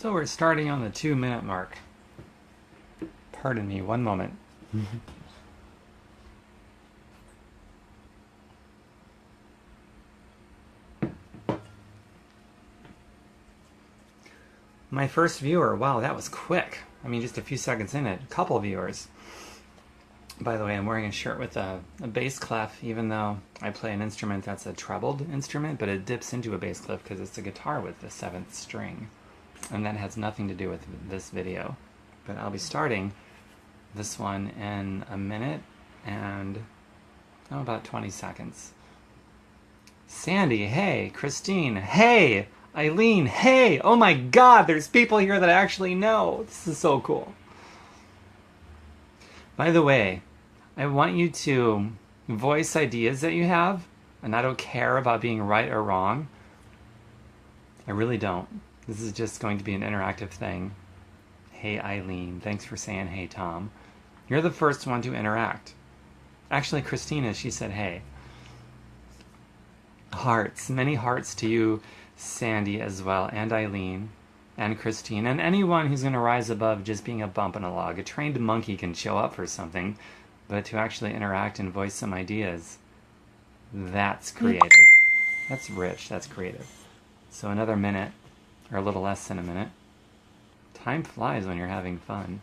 So we're starting on the 2-minute mark. Pardon me, one moment. My first viewer, wow, that was quick. I mean, just a few seconds in it, a couple viewers. By the way, I'm wearing a shirt with a bass clef, even though I play an instrument that's a trebled instrument, but it dips into a bass clef because it's a guitar with the 7th string. And that has nothing to do with this video. But I'll be starting this one in a minute and about 20 seconds. Sandy, hey. Christine, hey. Eileen, hey. Oh my God, there's people here that I actually know. This is so cool. By the way, I want you to voice ideas that you have, and I don't care about being right or wrong. I really don't. This is just going to be an interactive thing. Hey Eileen, thanks for saying hey Tom. You're the first one to interact. Actually, Christina, she said hey. Hearts, many hearts to you, Sandy, as well, and Eileen, and Christine, and anyone who's going to rise above just being a bump in a log. A trained monkey can show up for something, but to actually interact and voice some ideas, that's creative. That's rich, that's creative. So another minute, or a little less than a minute. Time flies when you're having fun.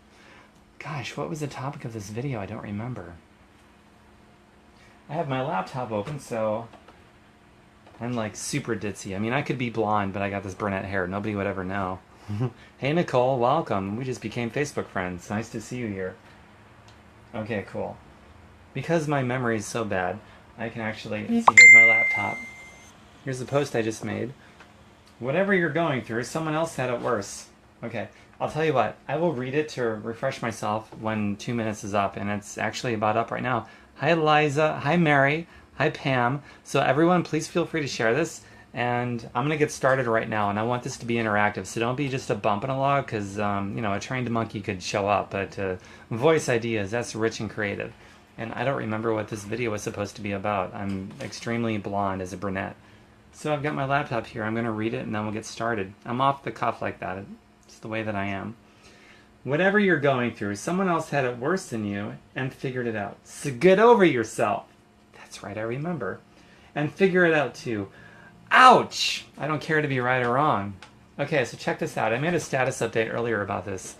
Gosh, what was the topic of this video? I don't remember. I have my laptop open, so I'm like super ditzy. I mean, I could be blonde, but I got this brunette hair. Nobody would ever know. Hey, Nicole, welcome. We just became Facebook friends. Nice to see you here. Okay, cool. Because my memory is so bad, I can actually... See, here's my laptop. Here's the post I just made. Whatever you're going through, someone else had it worse. Okay, I'll tell you what. I will read it to refresh myself when 2 minutes is up, and it's actually about up right now. Hi, Liza. Hi, Mary. Hi, Pam. So everyone, please feel free to share this. And I'm going to get started right now, and I want this to be interactive. So don't be just a bump in a log, because, you know, a trained monkey could show up. But voice ideas, that's rich and creative. And I don't remember what this video was supposed to be about. I'm extremely blonde as a brunette. So I've got my laptop here. I'm going to read it, and then we'll get started. I'm off the cuff like that. It's the way that I am. Whatever you're going through, someone else had it worse than you and figured it out. So get over yourself. That's right, I remember. And figure it out, too. Ouch! I don't care to be right or wrong. Okay, so check this out. I made a status update earlier about this.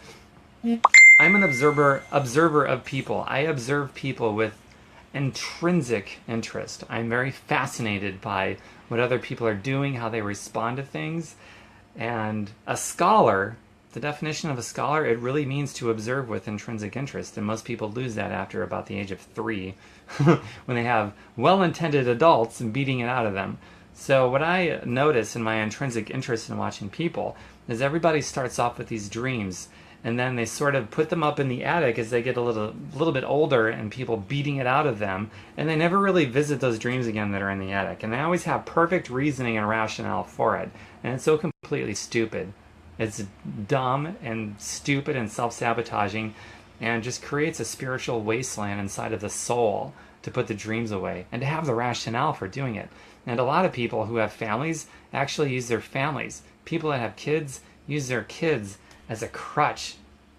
I'm an observer of people. I observe people with intrinsic interest. I'm very fascinated by what other people are doing, how they respond to things. And a scholar, the definition of a scholar, it really means to observe with intrinsic interest. And most people lose that after about the age of 3 when they have well-intended adults and beating it out of them. So what I notice in my intrinsic interest in watching people is everybody starts off with these dreams, and then they sort of put them up in the attic as they get a little bit older and people beating it out of them, and they never really visit those dreams again that are in the attic. And they always have perfect reasoning and rationale for it. And it's so completely stupid. It's dumb and stupid and self-sabotaging, and just creates a spiritual wasteland inside of the soul to put the dreams away and to have the rationale for doing it. And a lot of people who have families actually use their families. People that have kids use their kids as a crutch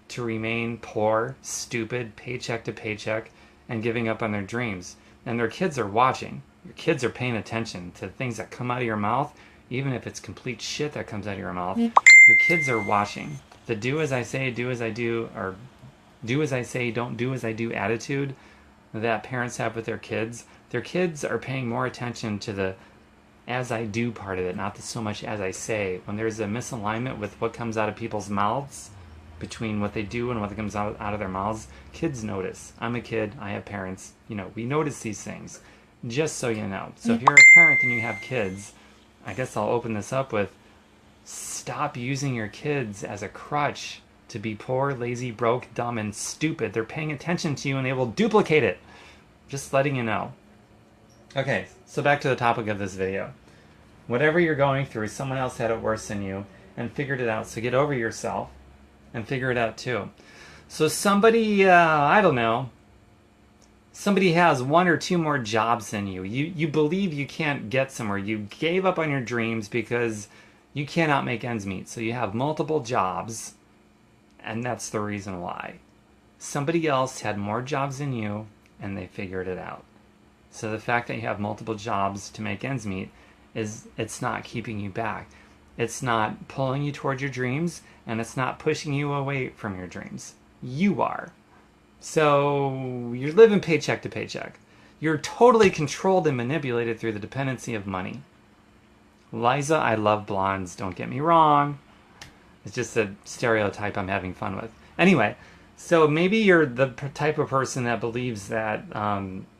to remain poor, stupid, paycheck to paycheck, and giving up on their dreams. And their kids are watching. Your kids are paying attention to things that come out of your mouth, even if it's complete shit that comes out of your mouth. Your kids are watching. The do as I say, do as I do, or do as I say, don't do as I do attitude that parents have with their kids are paying more attention to the as I do part of it, not so much as I say. When there's a misalignment with what comes out of people's mouths, between what they do and what comes out of their mouths, kids notice. I'm a kid, I have parents, you know, we notice these things, just so you know. So if you're a parent and you have kids, I guess I'll open this up with, stop using your kids as a crutch to be poor, lazy, broke, dumb, and stupid. They're paying attention to you and they will duplicate it. Just letting you know. Okay, so back to the topic of this video. Whatever you're going through, someone else had it worse than you and figured it out. So get over yourself and figure it out too. So somebody, I don't know, somebody has 1 or 2 more jobs than you. You believe you can't get somewhere. You gave up on your dreams because You cannot make ends meet, so you have multiple jobs, and that's the reason why. Somebody else had more jobs than you, and they figured it out. So the fact that you have multiple jobs to make ends meet it's not keeping you back. It's not pulling you toward your dreams, and it's not pushing you away from your dreams. You are. So you're living paycheck to paycheck. You're totally controlled and manipulated through the dependency of money. Liza, I love blondes, don't get me wrong. It's just a stereotype I'm having fun with. Anyway, so maybe you're the type of person that believes that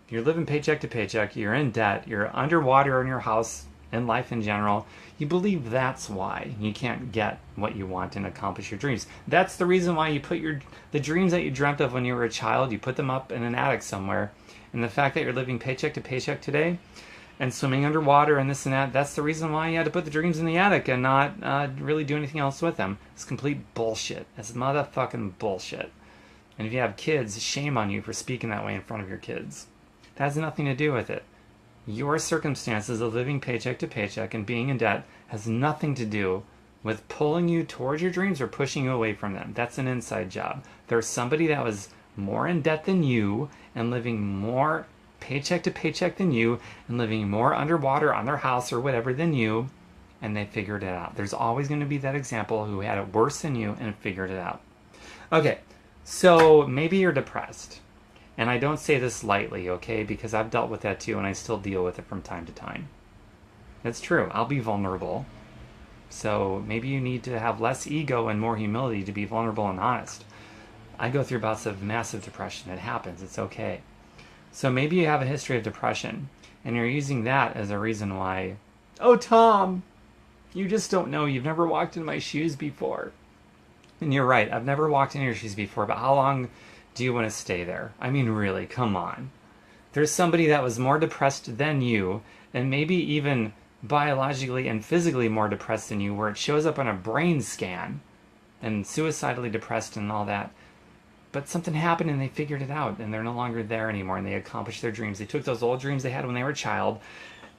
you're living paycheck to paycheck, you're in debt, you're underwater in your house, in life in general. You believe that's why you can't get what you want and accomplish your dreams. That's the reason why you put the dreams that you dreamt of when you were a child, you put them up in an attic somewhere. And the fact that you're living paycheck to paycheck today and swimming underwater and this and that, that's the reason why you had to put the dreams in the attic and not really do anything else with them. It's complete bullshit. It's motherfucking bullshit. And if you have kids, shame on you for speaking that way in front of your kids. That has nothing to do with it. Your circumstances of living paycheck to paycheck and being in debt has nothing to do with pulling you towards your dreams or pushing you away from them. That's an inside job. There's somebody that was more in debt than you and living more paycheck to paycheck than you and living more underwater on their house or whatever than you, and they figured it out. There's always going to be that example who had it worse than you and figured it out. Okay, so maybe you're depressed. And I don't say this lightly, okay, because I've dealt with that too and I still deal with it from time to time. That's true. I'll be vulnerable. So maybe you need to have less ego and more humility to be vulnerable and honest. I go through bouts of massive depression. It happens. It's okay. So maybe you have a history of depression and you're using that as a reason why, oh, Tom, you just don't know. You've never walked in my shoes before. And you're right. I've never walked in your shoes before, but how long do you want to stay there? I mean, really, come on. There's somebody that was more depressed than you, and maybe even biologically and physically more depressed than you, where it shows up on a brain scan, and suicidally depressed and all that. But something happened and they figured it out, and they're no longer there anymore, and they accomplished their dreams. They took those old dreams they had when they were a child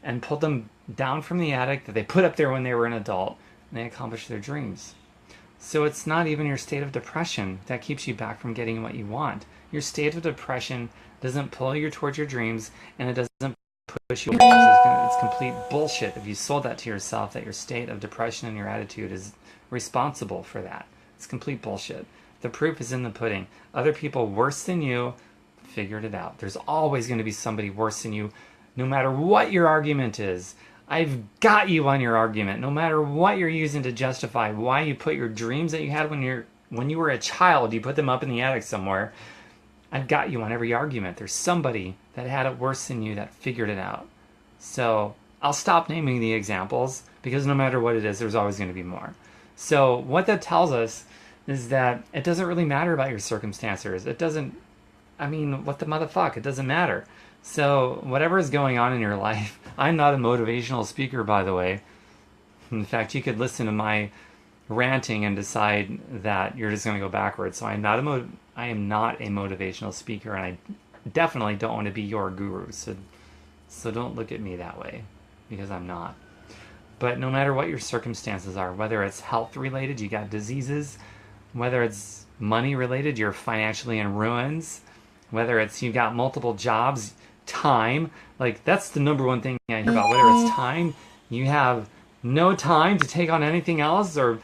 and pulled them down from the attic that they put up there when they were an adult, and they accomplished their dreams. So it's not even your state of depression that keeps you back from getting what you want. Your state of depression doesn't pull you towards your dreams, and it doesn't push you away. It's complete bullshit if you sold that to yourself, that your state of depression and your attitude is responsible for that. It's complete bullshit. The proof is in the pudding. Other people worse than you figured it out. There's always going to be somebody worse than you, no matter what your argument is. I've got you on your argument, no matter what you're using to justify why you put your dreams that you had when you were a child, you put them up in the attic somewhere. I've got you on every argument. There's somebody that had it worse than you that figured it out. So I'll stop naming the examples because no matter what it is, there's always going to be more. So what that tells us is that it doesn't really matter about your circumstances. It doesn't, I mean, what the motherfuck? It doesn't matter. So whatever is going on in your life, I'm not a motivational speaker, by the way. In fact, you could listen to my ranting and decide that you're just going to go backwards. So I am not a motivational speaker, and I definitely don't want to be your guru. So don't look at me that way, because I'm not. But no matter what your circumstances are, whether it's health related, you got diseases, whether it's money related, you're financially in ruins, whether it's you got multiple jobs, time, like that's the number one thing I hear about, whether it's time, you have no time to take on anything else or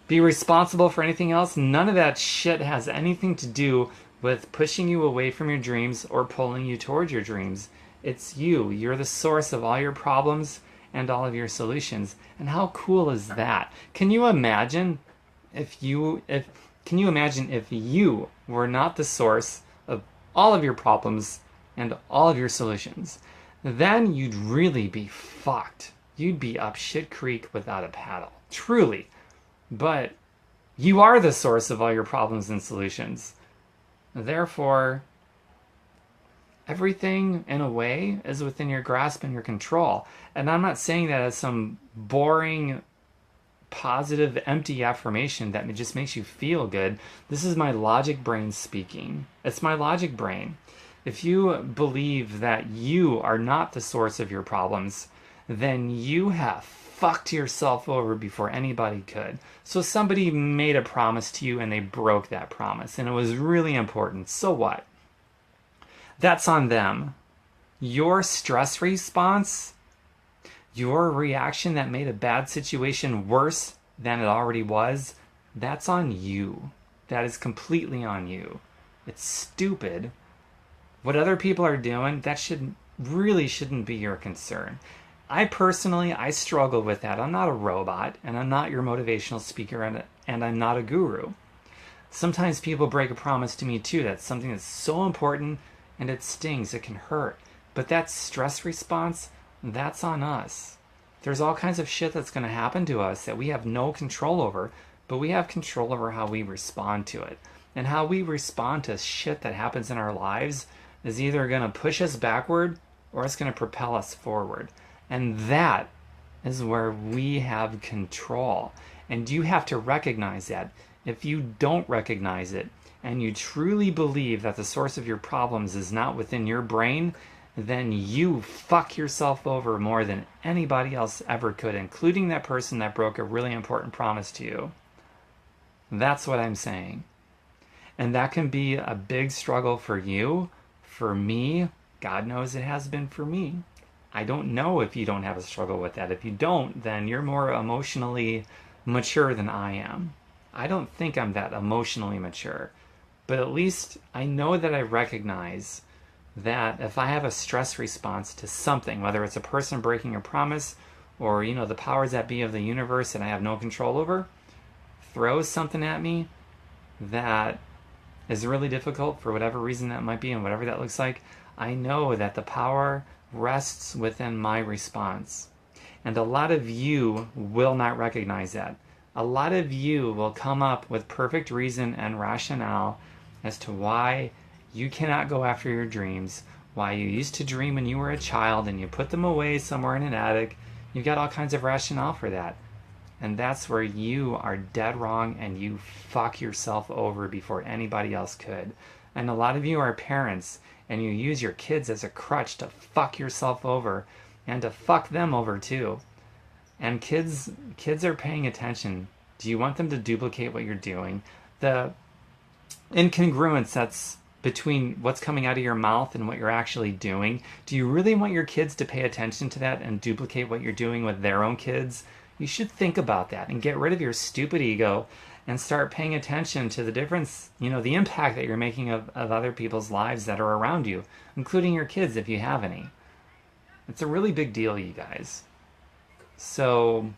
be responsible for anything else. None of that shit has anything to do with pushing you away from your dreams or pulling you towards your dreams. It's you. You're the source of all your problems and all of your solutions. And how cool is that? Can you imagine if you were not the source of all of your problems and all of your solutions? Then you'd really be fucked. You'd be up shit creek without a paddle. Truly. But you are the source of all your problems and solutions. Therefore, everything, in a way, is within your grasp and your control. And I'm not saying that as some boring, positive, empty affirmation that just makes you feel good. This is my logic brain speaking. It's my logic brain. If you believe that you are not the source of your problems, then you have fucked yourself over before anybody could. So somebody made a promise to you and they broke that promise and it was really important. So what? That's on them. Your stress response, your reaction that made a bad situation worse than it already was, that's on you. That is completely on you. It's stupid. What other people are doing, that shouldn't be your concern. I struggle with that. I'm not a robot, and I'm not your motivational speaker, and I'm not a guru. Sometimes people break a promise to me too. That's something that's so important, and it stings, it can hurt. But that stress response, that's on us. There's all kinds of shit that's going to happen to us that we have no control over, but we have control over how we respond to it. And how we respond to shit that happens in our lives is either going to push us backward or it's going to propel us forward. And that is where we have control. And you have to recognize that. If you don't recognize it and you truly believe that the source of your problems is not within your brain, then you fuck yourself over more than anybody else ever could, including that person that broke a really important promise to you. That's what I'm saying. And that can be a big struggle for you. For me, God knows it has been for me. I don't know if you don't have a struggle with that. If you don't, then you're more emotionally mature than I am. I don't think I'm that emotionally mature. But at least I know that I recognize that if I have a stress response to something, whether it's a person breaking a promise or, the powers that be of the universe that I have no control over, throws something at me that is really difficult for whatever reason that might be and whatever that looks like, I know that the power rests within my response. And a lot of you will not recognize that. A lot of you will come up with perfect reason and rationale as to why you cannot go after your dreams, why you used to dream when you were a child and you put them away somewhere in an attic. You've got all kinds of rationale for that. And that's where you are dead wrong and you fuck yourself over before anybody else could. And a lot of you are parents and you use your kids as a crutch to fuck yourself over and to fuck them over too. And kids are paying attention. Do you want them to duplicate what you're doing? The incongruence that's between what's coming out of your mouth and what you're actually doing. Do you really want your kids to pay attention to that and duplicate what you're doing with their own kids? You should think about that and get rid of your stupid ego and start paying attention to the difference, the impact that you're making of other people's lives that are around you, including your kids if you have any. It's a really big deal, you guys. So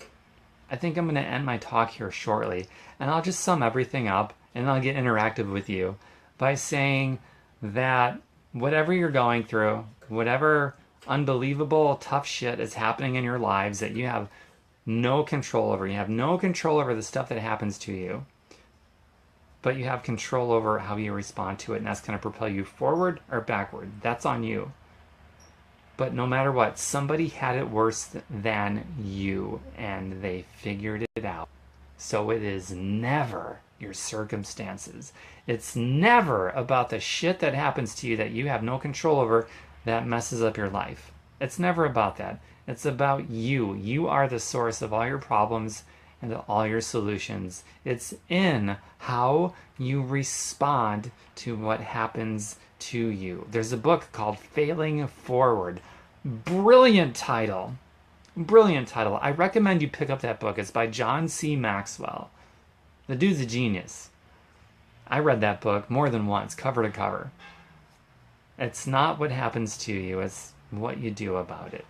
I think I'm going to end my talk here shortly, and I'll just sum everything up, and I'll get interactive with you by saying that whatever you're going through, whatever unbelievable tough shit is happening in your lives that you have no control over. You have no control over the stuff that happens to you, but you have control over how you respond to it, and that's going to propel you forward or backward. That's on you. But no matter what, somebody had it worse than you, and they figured it out. So it is never your circumstances. It's never about the shit that happens to you that you have no control over that messes up your life. It's never about that. It's about you. You are the source of all your problems and all your solutions. It's in how you respond to what happens to you. There's a book called Failing Forward. Brilliant title. Brilliant title. I recommend you pick up that book. It's by John C. Maxwell. The dude's a genius. I read that book more than once, cover to cover. It's not what happens to you, it's what you do about it.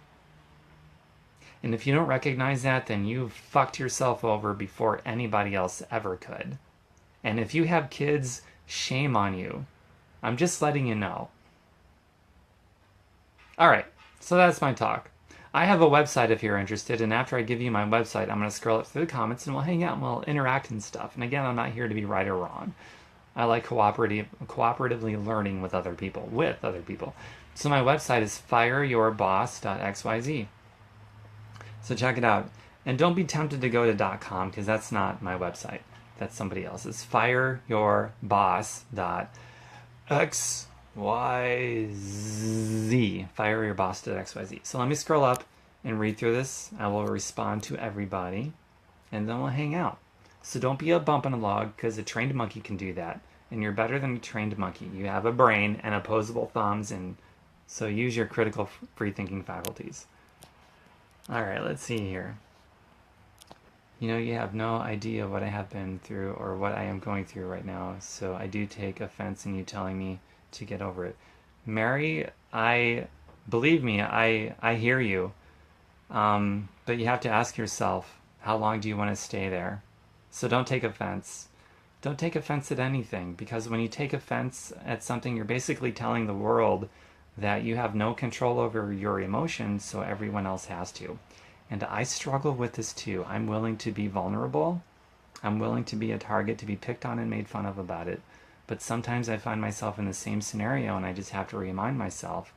And if you don't recognize that, then you've fucked yourself over before anybody else ever could. And if you have kids, shame on you. I'm just letting you know. Alright, so that's my talk. I have a website if you're interested, and after I give you my website, I'm going to scroll up through the comments and we'll hang out and we'll interact and stuff. And again, I'm not here to be right or wrong. I like cooperatively learning with other people. So my website is fireyourboss.xyz. So check it out. And don't be tempted to go to .com because that's not my website. That's somebody else's. Fireyourboss.xyz. Fireyourboss.xyz. So let me scroll up and read through this. I will respond to everybody, and then we'll hang out. So don't be a bump in a log, because a trained monkey can do that. And you're better than a trained monkey. You have a brain and opposable thumbs, and so use your critical free thinking faculties. All right, let's see here. You have no idea what I have been through or what I am going through right now, so I do take offense in you telling me to get over it. Mary, believe me, I hear you. But you have to ask yourself, how long do you want to stay there? So don't take offense. Don't take offense at anything, because when you take offense at something, you're basically telling the world that you have no control over your emotions, so everyone else has to. And I struggle with this too. I'm willing to be vulnerable. I'm willing to be a target to be picked on and made fun of about it. But sometimes I find myself in the same scenario, and I just have to remind myself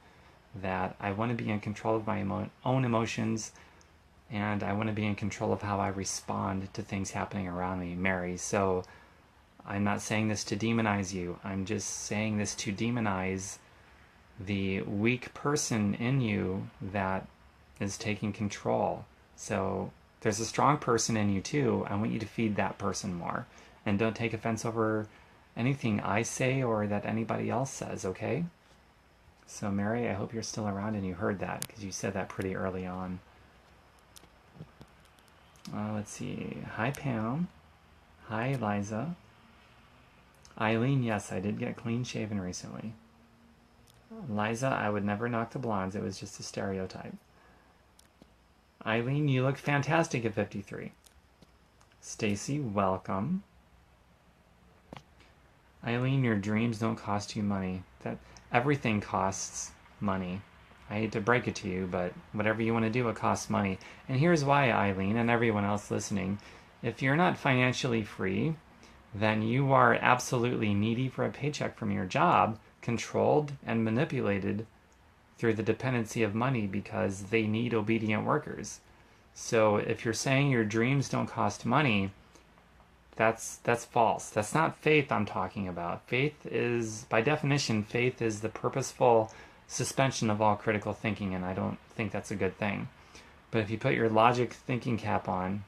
that I want to be in control of my own emotions, and I want to be in control of how I respond to things happening around me, Mary. So I'm not saying this to demonize you. I'm just saying this to demonize the weak person in you that is taking control. So there's a strong person in you too. I want you to feed that person more. And don't take offense over anything I say or that anybody else says, okay? So Mary, I hope you're still around and you heard that, because you said that pretty early on. Let's see. Hi, Pam. Hi, Liza. Eileen, yes, I did get clean shaven recently. Liza, I would never knock the blondes. It was just a stereotype. Eileen, you look fantastic at 53. Stacy, welcome. Eileen, your dreams don't cost you money. That everything costs money. I hate to break it to you, but whatever you want to do, it costs money. And here's why, Eileen, and everyone else listening. If you're not financially free, then you are absolutely needy for a paycheck from your job, controlled and manipulated through the dependency of money, because they need obedient workers. So if you're saying your dreams don't cost money, that's false. That's not faith I'm talking about. Faith is, by definition, faith is the purposeful suspension of all critical thinking, and I don't think that's a good thing. But if you put your logic thinking cap on,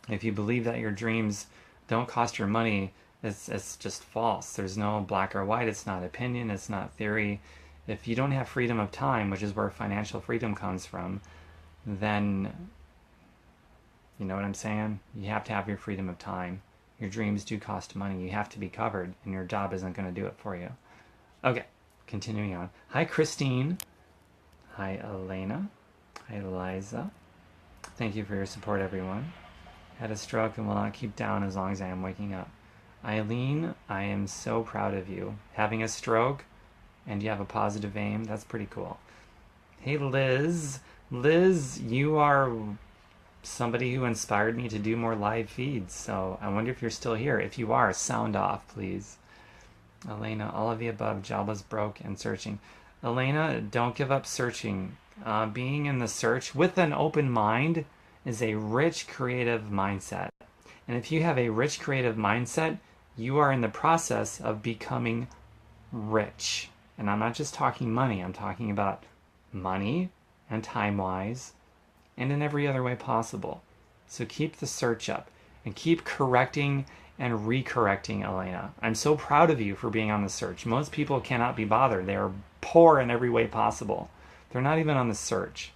if you believe that your dreams don't cost your money, it's just false. There's no black or white. It's not opinion. It's not theory. If you don't have freedom of time, which is where financial freedom comes from, then, you know what I'm saying? You have to have your freedom of time. Your dreams do cost money. You have to be covered, and your job isn't going to do it for you. Okay, continuing on. Hi, Christine. Hi, Elena. Hi, Liza. Thank you for your support, everyone. Had a stroke and will not keep down as long as I am waking up. Eileen, I am so proud of you. Having a stroke and you have a positive aim, that's pretty cool. Hey, Liz. Liz, you are somebody who inspired me to do more live feeds, so I wonder if you're still here. If you are, sound off, please. Elena, all of the above, jobless, broke, and searching. Elena, don't give up searching. Being in the search with an open mind is a rich, creative mindset. And if you have a rich, creative mindset, you are in the process of becoming rich. And I'm not just talking money. I'm talking about money and time-wise and in every other way possible. So keep the search up and keep correcting and recorrecting, Elena. I'm so proud of you for being on the search. Most people cannot be bothered. They are poor in every way possible. They're not even on the search.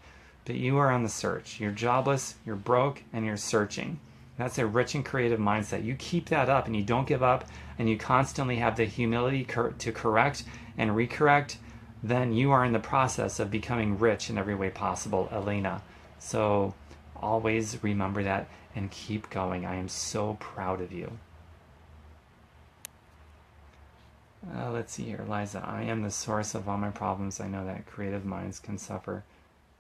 But you are on the search. You're jobless, you're broke, and you're searching. That's a rich and creative mindset. You keep that up and you don't give up, and you constantly have the humility to correct and recorrect, then you are in the process of becoming rich in every way possible, Elena. So always remember that and keep going. I am so proud of you. Let's see here, Liza. I am the source of all my problems. I know that creative minds can suffer.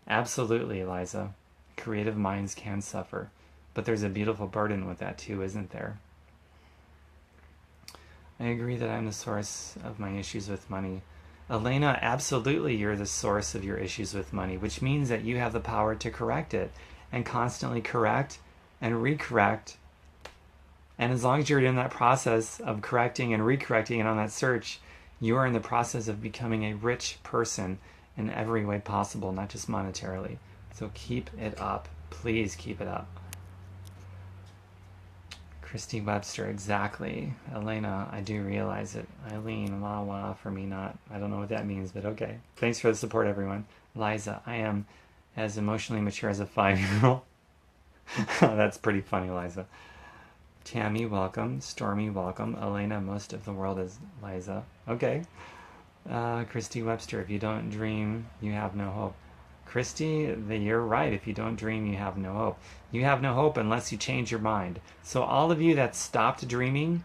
Absolutely, Liza. Creative minds can suffer. But there's a beautiful burden with that too, isn't there? I agree that I'm the source of my issues with money. Elena, absolutely you're the source of your issues with money, which means that you have the power to correct it and constantly correct and recorrect. And as long as you're in that process of correcting and recorrecting and on that search, you are in the process of becoming a rich person in every way possible, not just monetarily. So keep it up. Please keep it up. Christy Webster, exactly. Elena, I do realize it. Eileen, wah wah for me not. I don't know what that means, but okay. Thanks for the support, everyone. Liza, I am as emotionally mature as a 5-year-old. That's pretty funny, Liza. Tammy, welcome. Stormy, welcome. Elena, most of the world is Liza. Okay. Christy Webster, if you don't dream, you have no hope. Christy, you're right. If you don't dream, you have no hope. You have no hope unless you change your mind. So all of you that stopped dreaming,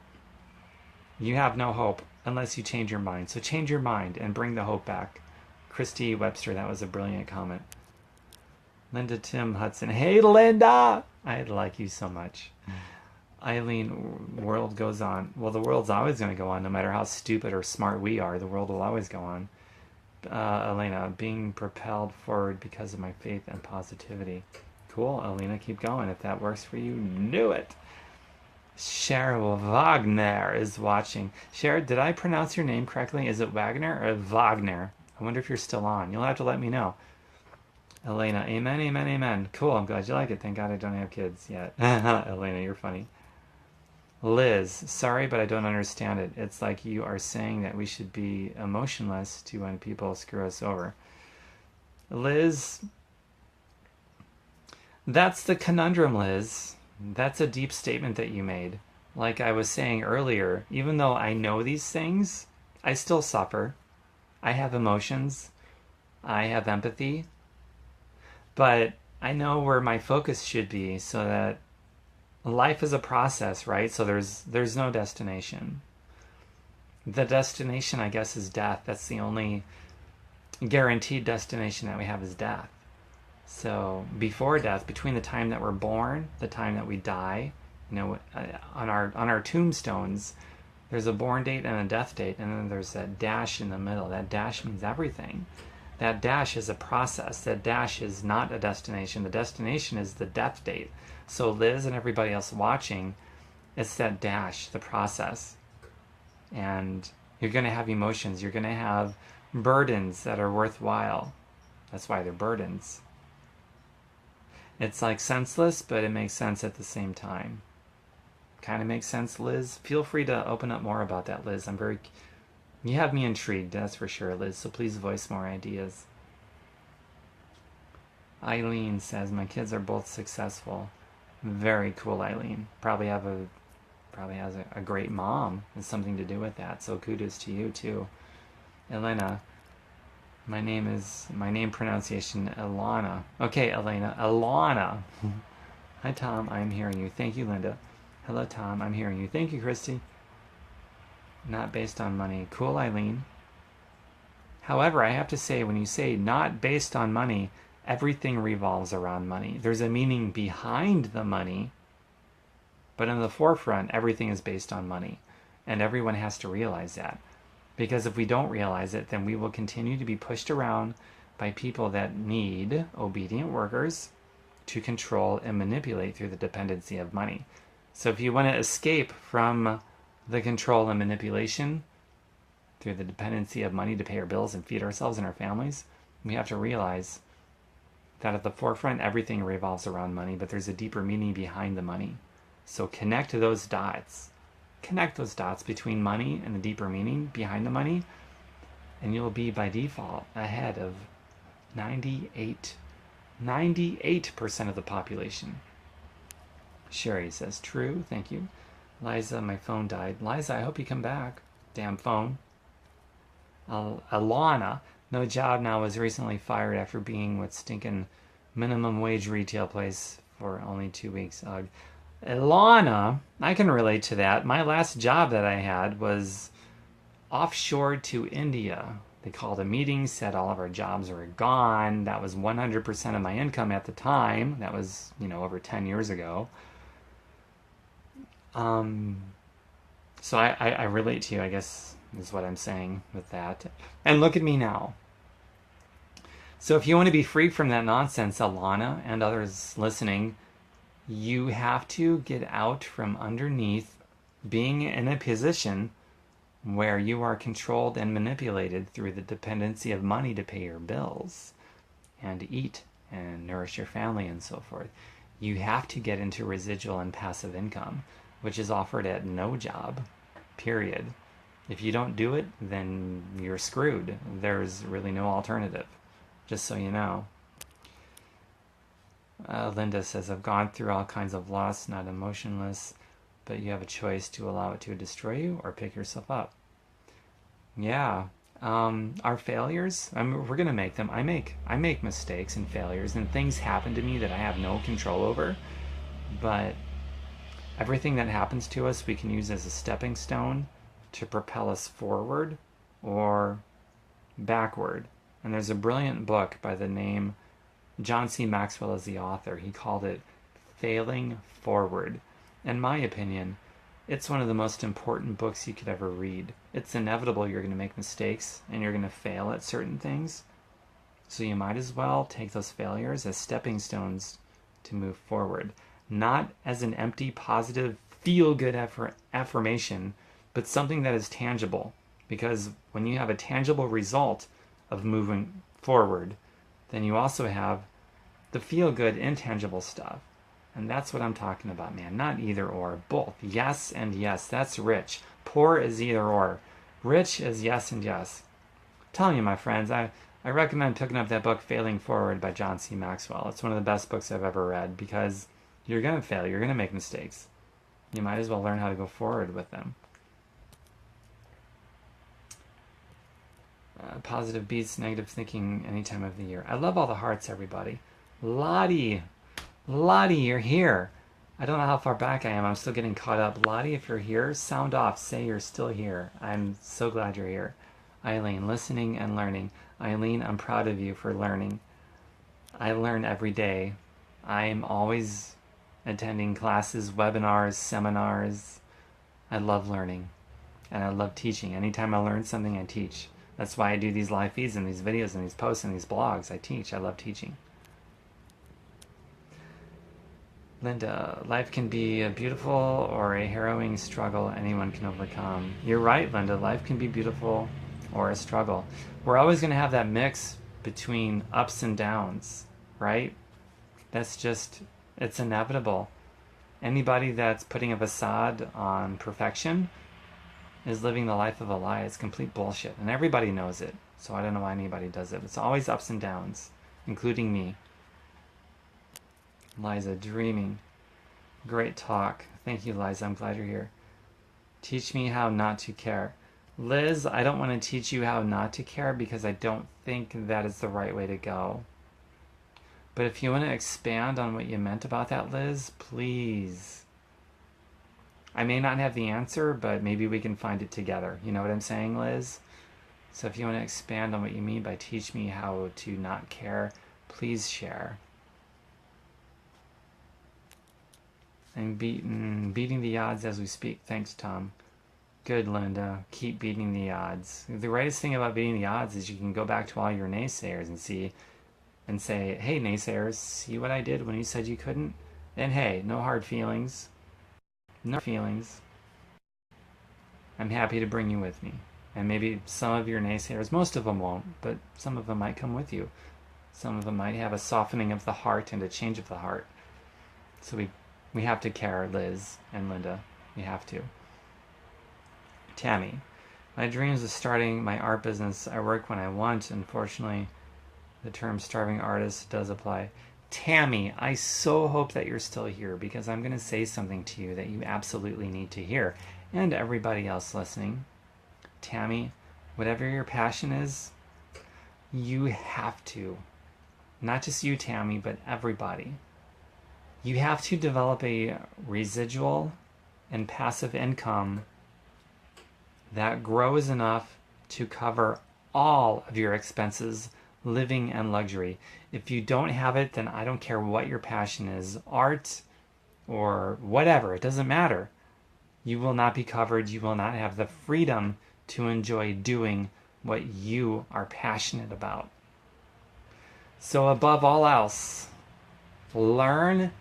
you have no hope unless you change your mind. So change your mind and bring the hope back. Christy Webster, that was a brilliant comment. Linda Tim Hudson. Hey, Linda! I like you so much. Eileen, world goes on. Well, the world's always going to go on, no matter how stupid or smart we are. The world will always go on. Elena, being propelled forward because of my faith and positivity. Cool, Elena, keep going. If that works for you, do it. Cheryl Wagner is watching. Cheryl, did I pronounce your name correctly? Is it Wagner or Wagner? I wonder if you're still on. You'll have to let me know. Elena, amen, amen, amen. Cool, I'm glad you like it. Thank God I don't have kids yet. Elena, you're funny. Liz, sorry, but I don't understand it. It's like you are saying that we should be emotionless to when people screw us over. Liz, that's the conundrum, Liz. That's a deep statement that you made. Like I was saying earlier, even though I know these things, I still suffer. I have emotions. I have empathy. But I know where my focus should be so that life is a process, right? So there's no destination. The destination, I guess, is death. That's the only guaranteed destination that we have is death. So before death, between the time that we're born, the time that we die, on our tombstones, there's a born date and a death date, and then there's that dash in the middle. That dash means everything. That dash is a process. That dash is not a destination. The destination is the death date. So Liz and everybody else watching, it's that dash, the process. And you're going to have emotions. You're going to have burdens that are worthwhile. That's why they're burdens. It's like senseless, but it makes sense at the same time. Kind of makes sense, Liz? Feel free to open up more about that, Liz. You have me intrigued, that's for sure, Liz. So please voice more ideas. Eileen says, my kids are both successful. Very cool, Eileen. Probably has a great mom. Has something to do with that. So kudos to you too. Elena, my name pronunciation Elana. Okay, Elena, Elana. Hi Tom, I'm hearing you. Thank you, Linda. Hello Tom, I'm hearing you. Thank you, Christy. Not based on money. Cool, Eileen. However, I have to say, when you say not based on money, everything revolves around money. There's a meaning behind the money, but in the forefront, everything is based on money. And everyone has to realize that. Because if we don't realize it, then we will continue to be pushed around by people that need obedient workers to control and manipulate through the dependency of money. So if you want to escape from the control and manipulation through the dependency of money to pay our bills and feed ourselves and our families, we have to realize that at the forefront, everything revolves around money, but there's a deeper meaning behind the money. So connect those dots. Connect those dots between money and the deeper meaning behind the money, and you'll be by default ahead of 98% of the population. Sherry says, true, thank you. Liza, my phone died. Liza, I hope you come back. Damn phone. Alana, no job now, was recently fired after being with stinking minimum wage retail place for only 2 weeks. Ilana, I can relate to that. My last job that I had was offshore to India. They called a meeting, said all of our jobs were gone. That was 100% of my income at the time. That was, over 10 years ago. So I relate to you, I guess, is what I'm saying with that. And look at me now. So if you want to be free from that nonsense, Alana and others listening, you have to get out from underneath being in a position where you are controlled and manipulated through the dependency of money to pay your bills and eat and nourish your family and so forth. You have to get into residual and passive income, which is offered at no job, period. If you don't do it, then you're screwed. There's really no alternative, just so you know. Linda says, I've gone through all kinds of loss, not emotionless, but you have a choice to allow it to destroy you or pick yourself up. Yeah. Our failures, we're gonna make them. I make mistakes and failures, and things happen to me that I have no control over. But everything that happens to us, we can use as a stepping stone to propel us forward or backward. And there's a brilliant book by the name, John C. Maxwell is the author. He called it Failing Forward. In my opinion, it's one of the most important books you could ever read. It's inevitable you're going to make mistakes and you're going to fail at certain things. So you might as well take those failures as stepping stones to move forward. Not as an empty, positive, feel-good affirmation, but something that is tangible. Because when you have a tangible result of moving forward, then you also have the feel-good, intangible stuff. And that's what I'm talking about, man. Not either or, both. Yes and yes. That's rich. Poor is either or. Rich is yes and yes. I'm telling you, my friends, I recommend picking up that book, Failing Forward by John C. Maxwell. It's one of the best books I've ever read because you're going to fail. You're going to make mistakes. You might as well learn how to go forward with them. Positive beats negative thinking any time of the year. I love all the hearts, everybody. Lottie, you're here. I don't know how far back I am. I'm still getting caught up. Lottie, if you're here, sound off. Say you're still here. I'm so glad you're here. Eileen, listening and learning. Eileen, I'm proud of you for learning. I learn every day. I'm always attending classes, webinars, seminars. I love learning. And I love teaching. Anytime I learn something, I teach. That's why I do these live feeds and these videos and these posts and these blogs. I teach. I love teaching. Linda, life can be a beautiful or a harrowing struggle anyone can overcome. You're right, Linda. Life can be beautiful or a struggle. We're always going to have that mix between ups and downs, right? That's just, it's inevitable. Anybody that's putting a facade on perfection is living the life of a lie. It's complete bullshit. And everybody knows it. So I don't know why anybody does it. It's always ups and downs, including me. Liza, dreaming. Great talk. Thank you, Liza. I'm glad you're here. Teach me how not to care. Liz, I don't want to teach you how not to care because I don't think that is the right way to go. But if you want to expand on what you meant about that, Liz, please. I may not have the answer, but maybe we can find it together. You know what I'm saying, Liz? So if you want to expand on what you mean by teach me how to not care, please share. I'm beating the odds as we speak. Thanks, Tom. Good, Linda. Keep beating the odds. The greatest thing about beating the odds is you can go back to all your naysayers and say, hey, naysayers, see what I did when you said you couldn't? And hey, no hard feelings. No feelings. I'm happy to bring you with me. And maybe some of your naysayers, most of them won't, but some of them might come with you. Some of them might have a softening of the heart and a change of the heart. So we have to care, Liz and Linda. We have to. Tammy, my dreams of starting my art business. I work when I want. Unfortunately, the term starving artist does apply. Tammy, I so hope that you're still here because I'm going to say something to you that you absolutely need to hear. And everybody else listening. Tammy, whatever your passion is, you have to. Not just you, Tammy, but everybody. You have to develop a residual and passive income that grows enough to cover all of your expenses, living and luxury. If you don't have it, then I don't care what your passion is, art or whatever, it doesn't matter. You will not be covered. You will not have the freedom to enjoy doing what you are passionate about. So above all else, learn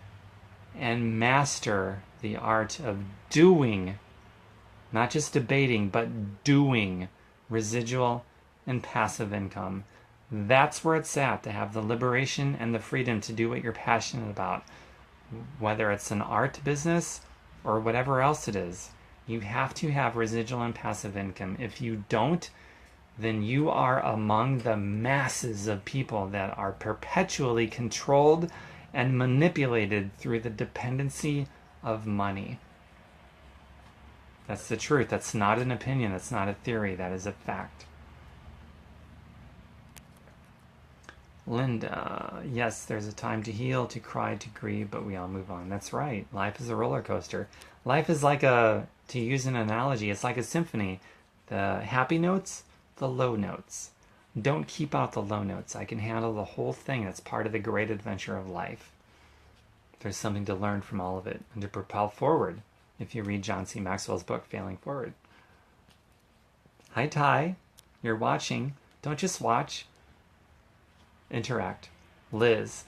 and master the art of doing, not just debating, but doing residual and passive income. That's where it's at, to have the liberation and the freedom to do what you're passionate about, whether it's an art business or whatever else it is. You have to have residual and passive income. If you don't, then you are among the masses of people that are perpetually controlled and manipulated through the dependency of money. That's the truth. That's not an opinion. That's not a theory. That is a fact. Linda, yes, there's a time to heal, to cry, to grieve, but we all move on. That's right. Life is a roller coaster. Life is like to use an analogy, it's like a symphony. The happy notes, the low notes. Don't keep out the low notes. I can handle the whole thing. That's part of the great adventure of life. There's something to learn from all of it and to propel forward if you read John C. Maxwell's book, Failing Forward. Hi, Ty. You're watching. Don't just watch. Interact. Liz,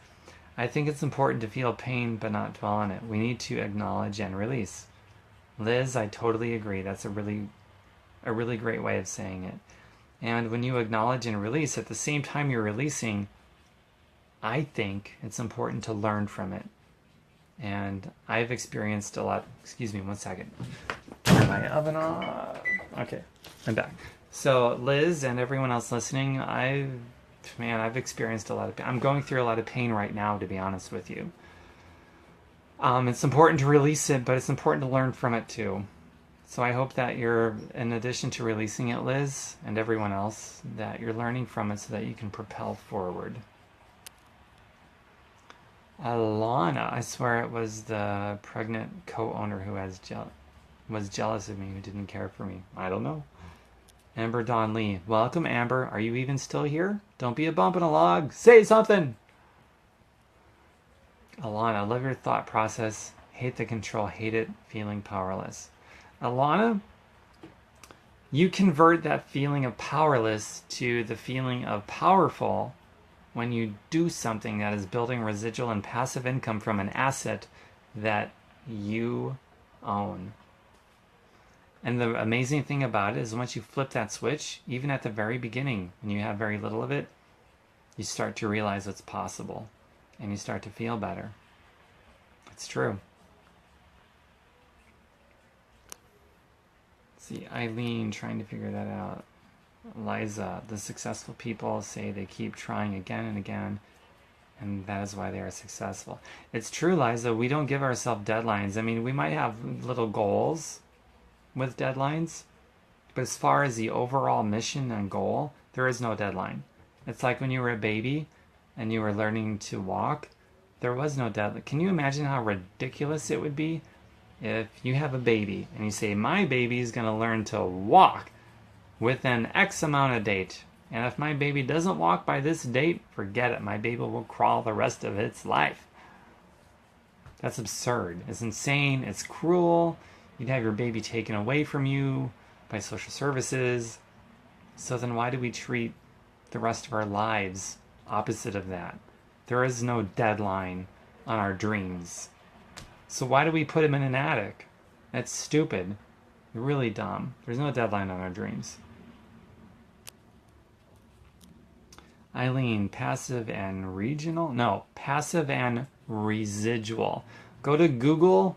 I think it's important to feel pain but not dwell on it. We need to acknowledge and release. Liz, I totally agree. That's a really great way of saying it. And when you acknowledge and release, at the same time you're releasing, I think it's important to learn from it. And I've experienced a lot. Excuse me, 1 second. Turn my oven off. Okay, I'm back. So Liz and everyone else listening, I've experienced a lot of pain. I'm going through a lot of pain right now, to be honest with you. It's important to release it, but it's important to learn from it too. So I hope that you're, in addition to releasing it, Liz, and everyone else, that you're learning from it so that you can propel forward. Alana, I swear it was the pregnant co-owner who was jealous of me, who didn't care for me. I don't know. Amber Dawn Lee. Welcome, Amber. Are you even still here? Don't be a bump in a log. Say something! Alana, love your thought process. Hate the control. Hate it. Feeling powerless. Alana, you convert that feeling of powerless to the feeling of powerful when you do something that is building residual and passive income from an asset that you own. And the amazing thing about it is once you flip that switch, even at the very beginning, when you have very little of it, you start to realize what's possible and you start to feel better. It's true. See, Eileen trying to figure that out. Liza, the successful people say they keep trying again and again, and that is why they are successful. It's true, Liza. We don't give ourselves deadlines. I mean, we might have little goals with deadlines, but as far as the overall mission and goal, there is no deadline. It's like when you were a baby and you were learning to walk, there was no deadline. Can you imagine how ridiculous it would be if you have a baby and you say, my baby is going to learn to walk within X amount of date, and if my baby doesn't walk by this date, forget it. My baby will crawl the rest of its life. That's absurd. It's insane. It's cruel. You'd have your baby taken away from you by social services. So then why do we treat the rest of our lives opposite of that? There is no deadline on our dreams. So why do we put them in an attic? That's stupid. Really dumb. There's no deadline on our dreams. Eileen, passive and regional? No, passive and residual. Go to Google,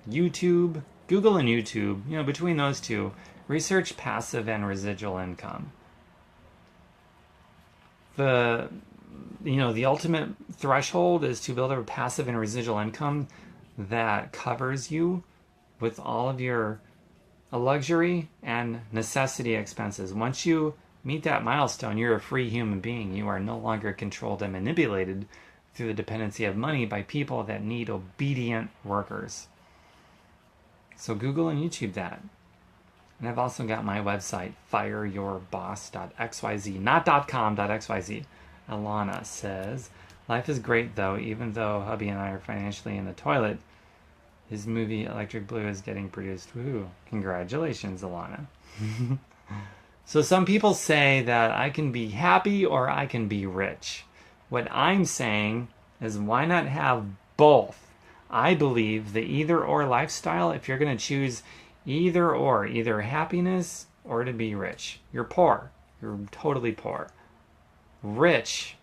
YouTube, Google and YouTube, between those two, research passive and residual income. The ultimate threshold is to build a passive and residual income that covers you with all of your luxury and necessity expenses. Once you meet that milestone, you're a free human being. You are no longer controlled and manipulated through the dependency of money by people that need obedient workers. So Google and YouTube that. And I've also got my website, fireyourboss.xyz, not .com.xyz. Alana says, life is great though, even though hubby and I are financially in the toilet. His movie Electric Blue is getting produced. Woohoo. Congratulations, Alana. So some people say that I can be happy or I can be rich. What I'm saying is why not have both? I believe the either or lifestyle, if you're going to choose either or, either happiness or to be rich, you're poor. You're totally poor. Rich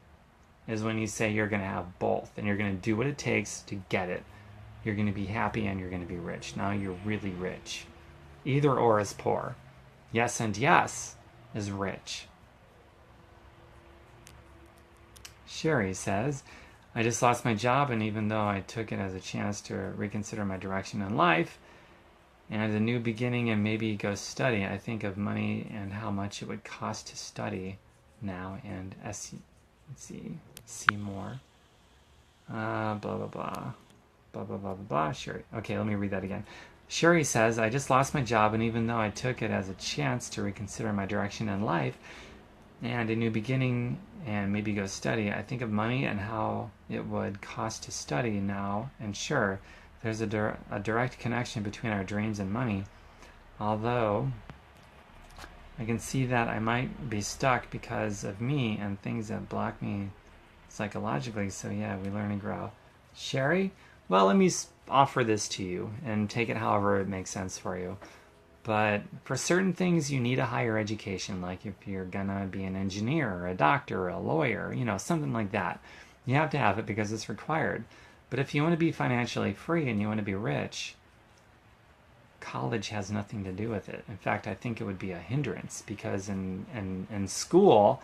is when you say you're going to have both and you're going to do what it takes to get it. You're going to be happy and you're going to be rich. Now you're really rich. Either or is poor. Yes and yes is rich. Sherry says, I just lost my job, and even though I took it as a chance to reconsider my direction in life and a new beginning and maybe go study, I think of money and how much it would cost to study now and see more. Blah, blah, blah. Blah, blah, blah, blah, blah. Sherry. Okay, let me read that again. Sherry says, I just lost my job, and even though I took it as a chance to reconsider my direction in life and a new beginning and maybe go study, I think of money and how it would cost to study now, and sure, there's a direct connection between our dreams and money, although I can see that I might be stuck because of me and things that block me psychologically, so yeah, we learn and grow. Sherry? Well, let me offer this to you and take it however it makes sense for you. But for certain things, you need a higher education, like if you're gonna be an engineer or a doctor or a lawyer, something like that. You have to have it because it's required. But if you want to be financially free and you want to be rich, college has nothing to do with it. In fact, I think it would be a hindrance because in school,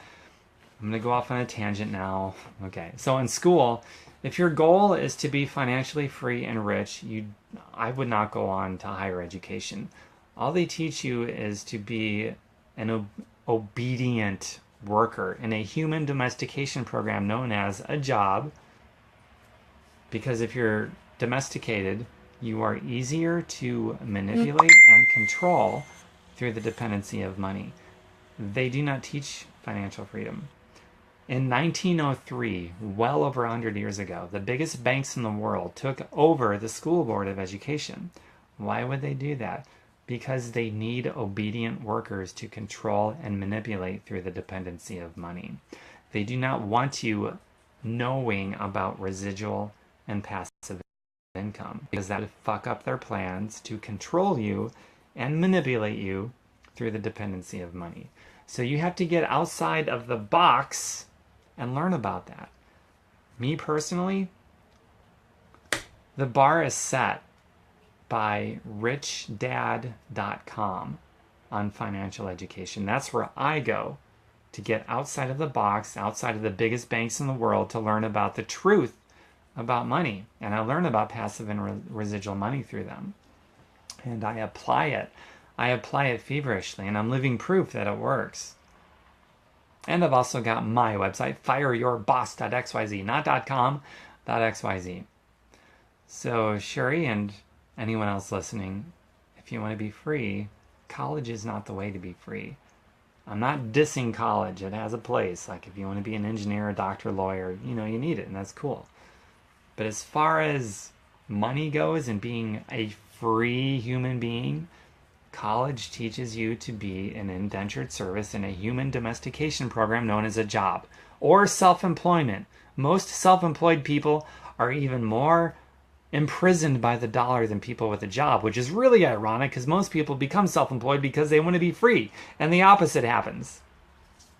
I'm going to go off on a tangent now. Okay, so in school, if your goal is to be financially free and rich, I would not go on to higher education. All they teach you is to be an obedient worker in a human domestication program known as a job. Because if you're domesticated, you are easier to manipulate and control through the dependency of money. They do not teach financial freedom. In 1903, well over 100 years ago, the biggest banks in the world took over the School Board of Education. Why would they do that? Because they need obedient workers to control and manipulate through the dependency of money. They do not want you knowing about residual and passive income because that would fuck up their plans to control you and manipulate you through the dependency of money. So you have to get outside of the box and learn about that. Me personally, the bar is set by richdad.com on financial education. That's where I go to get outside of the box, outside of the biggest banks in the world to learn about the truth about money. And I learn about passive and residual money through them. And I apply it. I apply it feverishly, and I'm living proof that it works. And I've also got my website, fireyourboss.xyz, not .com, .xyz. So Sherry and anyone else listening, if you want to be free, college is not the way to be free. I'm not dissing college. It has a place. Like if you want to be an engineer, a doctor, lawyer, you need it, and that's cool. But as far as money goes and being a free human being, college teaches you to be an indentured service in a human domestication program known as a job or self-employment. Most self-employed people are even more imprisoned by the dollar than people with a job, which is really ironic because most people become self-employed because they want to be free, and the opposite happens.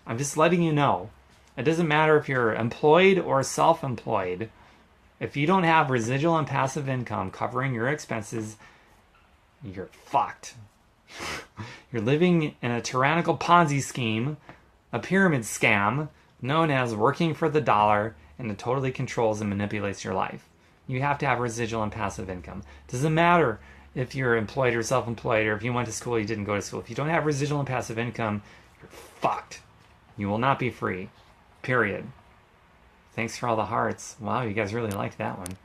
I'm just letting you know. It doesn't matter if you're employed or self-employed. If you don't have residual and passive income covering your expenses, you're fucked. You're living in a tyrannical Ponzi scheme, a pyramid scam, known as working for the dollar, and it totally controls and manipulates your life. You have to have residual and passive income. Doesn't matter if you're employed or self-employed, or if you went to school or you didn't go to school. If you don't have residual and passive income, you're fucked. You will not be free. Period. Thanks for all the hearts. Wow, you guys really liked that one.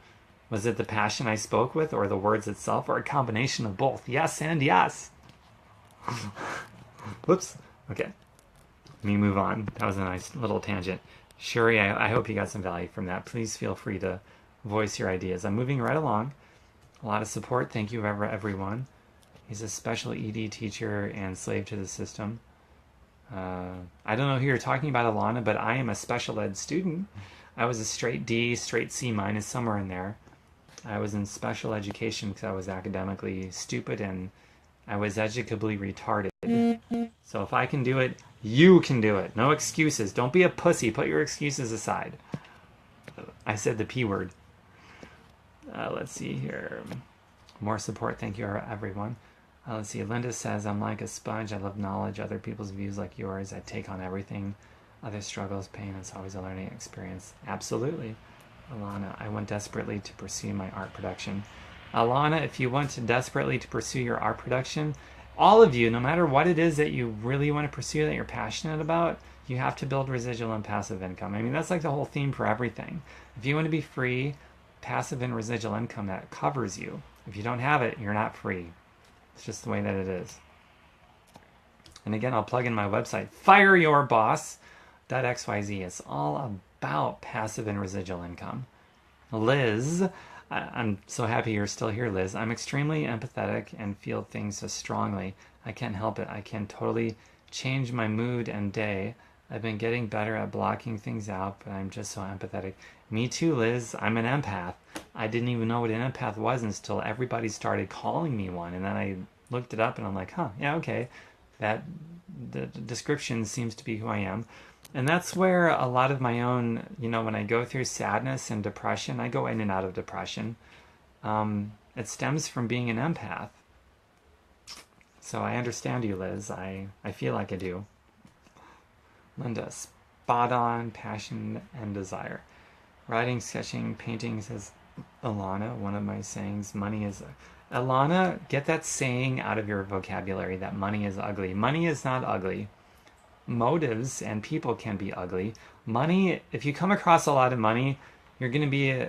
Was it the passion I spoke with, or the words itself, or a combination of both? Yes and yes. Whoops. Okay. Let me move on. That was a nice little tangent. Sherry, I hope you got some value from that. Please feel free to voice your ideas. I'm moving right along. A lot of support. Thank you, everyone. He's a special ED teacher and slave to the system. I don't know who you're talking about, Alana, but I am a special ed student. I was a straight D, straight C minus, somewhere in there. I was in special education because I was academically stupid and I was educably retarded. So if I can do it, you can do it. No excuses. Don't be a pussy. Put your excuses aside. I said the P word. Let's see here. More support. Thank you, everyone. Let's see. Linda says, I'm like a sponge. I love knowledge. Other people's views like yours. I take on everything. Other struggles, pain. It's always a learning experience. Absolutely. Alana, I want desperately to pursue my art production. Alana, if you want desperately to pursue your art production, all of you, no matter what it is that you really want to pursue, that you're passionate about, you have to build residual and passive income. I mean, that's like the whole theme for everything. If you want to be free, passive and residual income, that covers you. If you don't have it, you're not free. It's just the way that it is. And again, I'll plug in my website, fireyourboss.xyz. It's all about passive and residual income. Liz, I'm so happy you're still here, Liz. I'm extremely empathetic and feel things so strongly. I can't help it. I can totally change my mood and day. I've been getting better at blocking things out, but I'm just so empathetic. Me too, Liz. I'm an empath. I didn't even know what an empath was until everybody started calling me one. And then I looked it up and I'm like, huh, yeah, okay. The description seems to be who I am. And that's where a lot of my own, when I go through sadness and depression, I go in and out of depression. It stems from being an empath. So I understand you, Liz. I feel like I do. Linda, spot on, passion and desire. Writing, sketching, painting, says Alana, one of my sayings, money is... Alana, get that saying out of your vocabulary that money is ugly. Money is not ugly. Motives and people can be ugly. Money, if you come across a lot of money, you're going to be...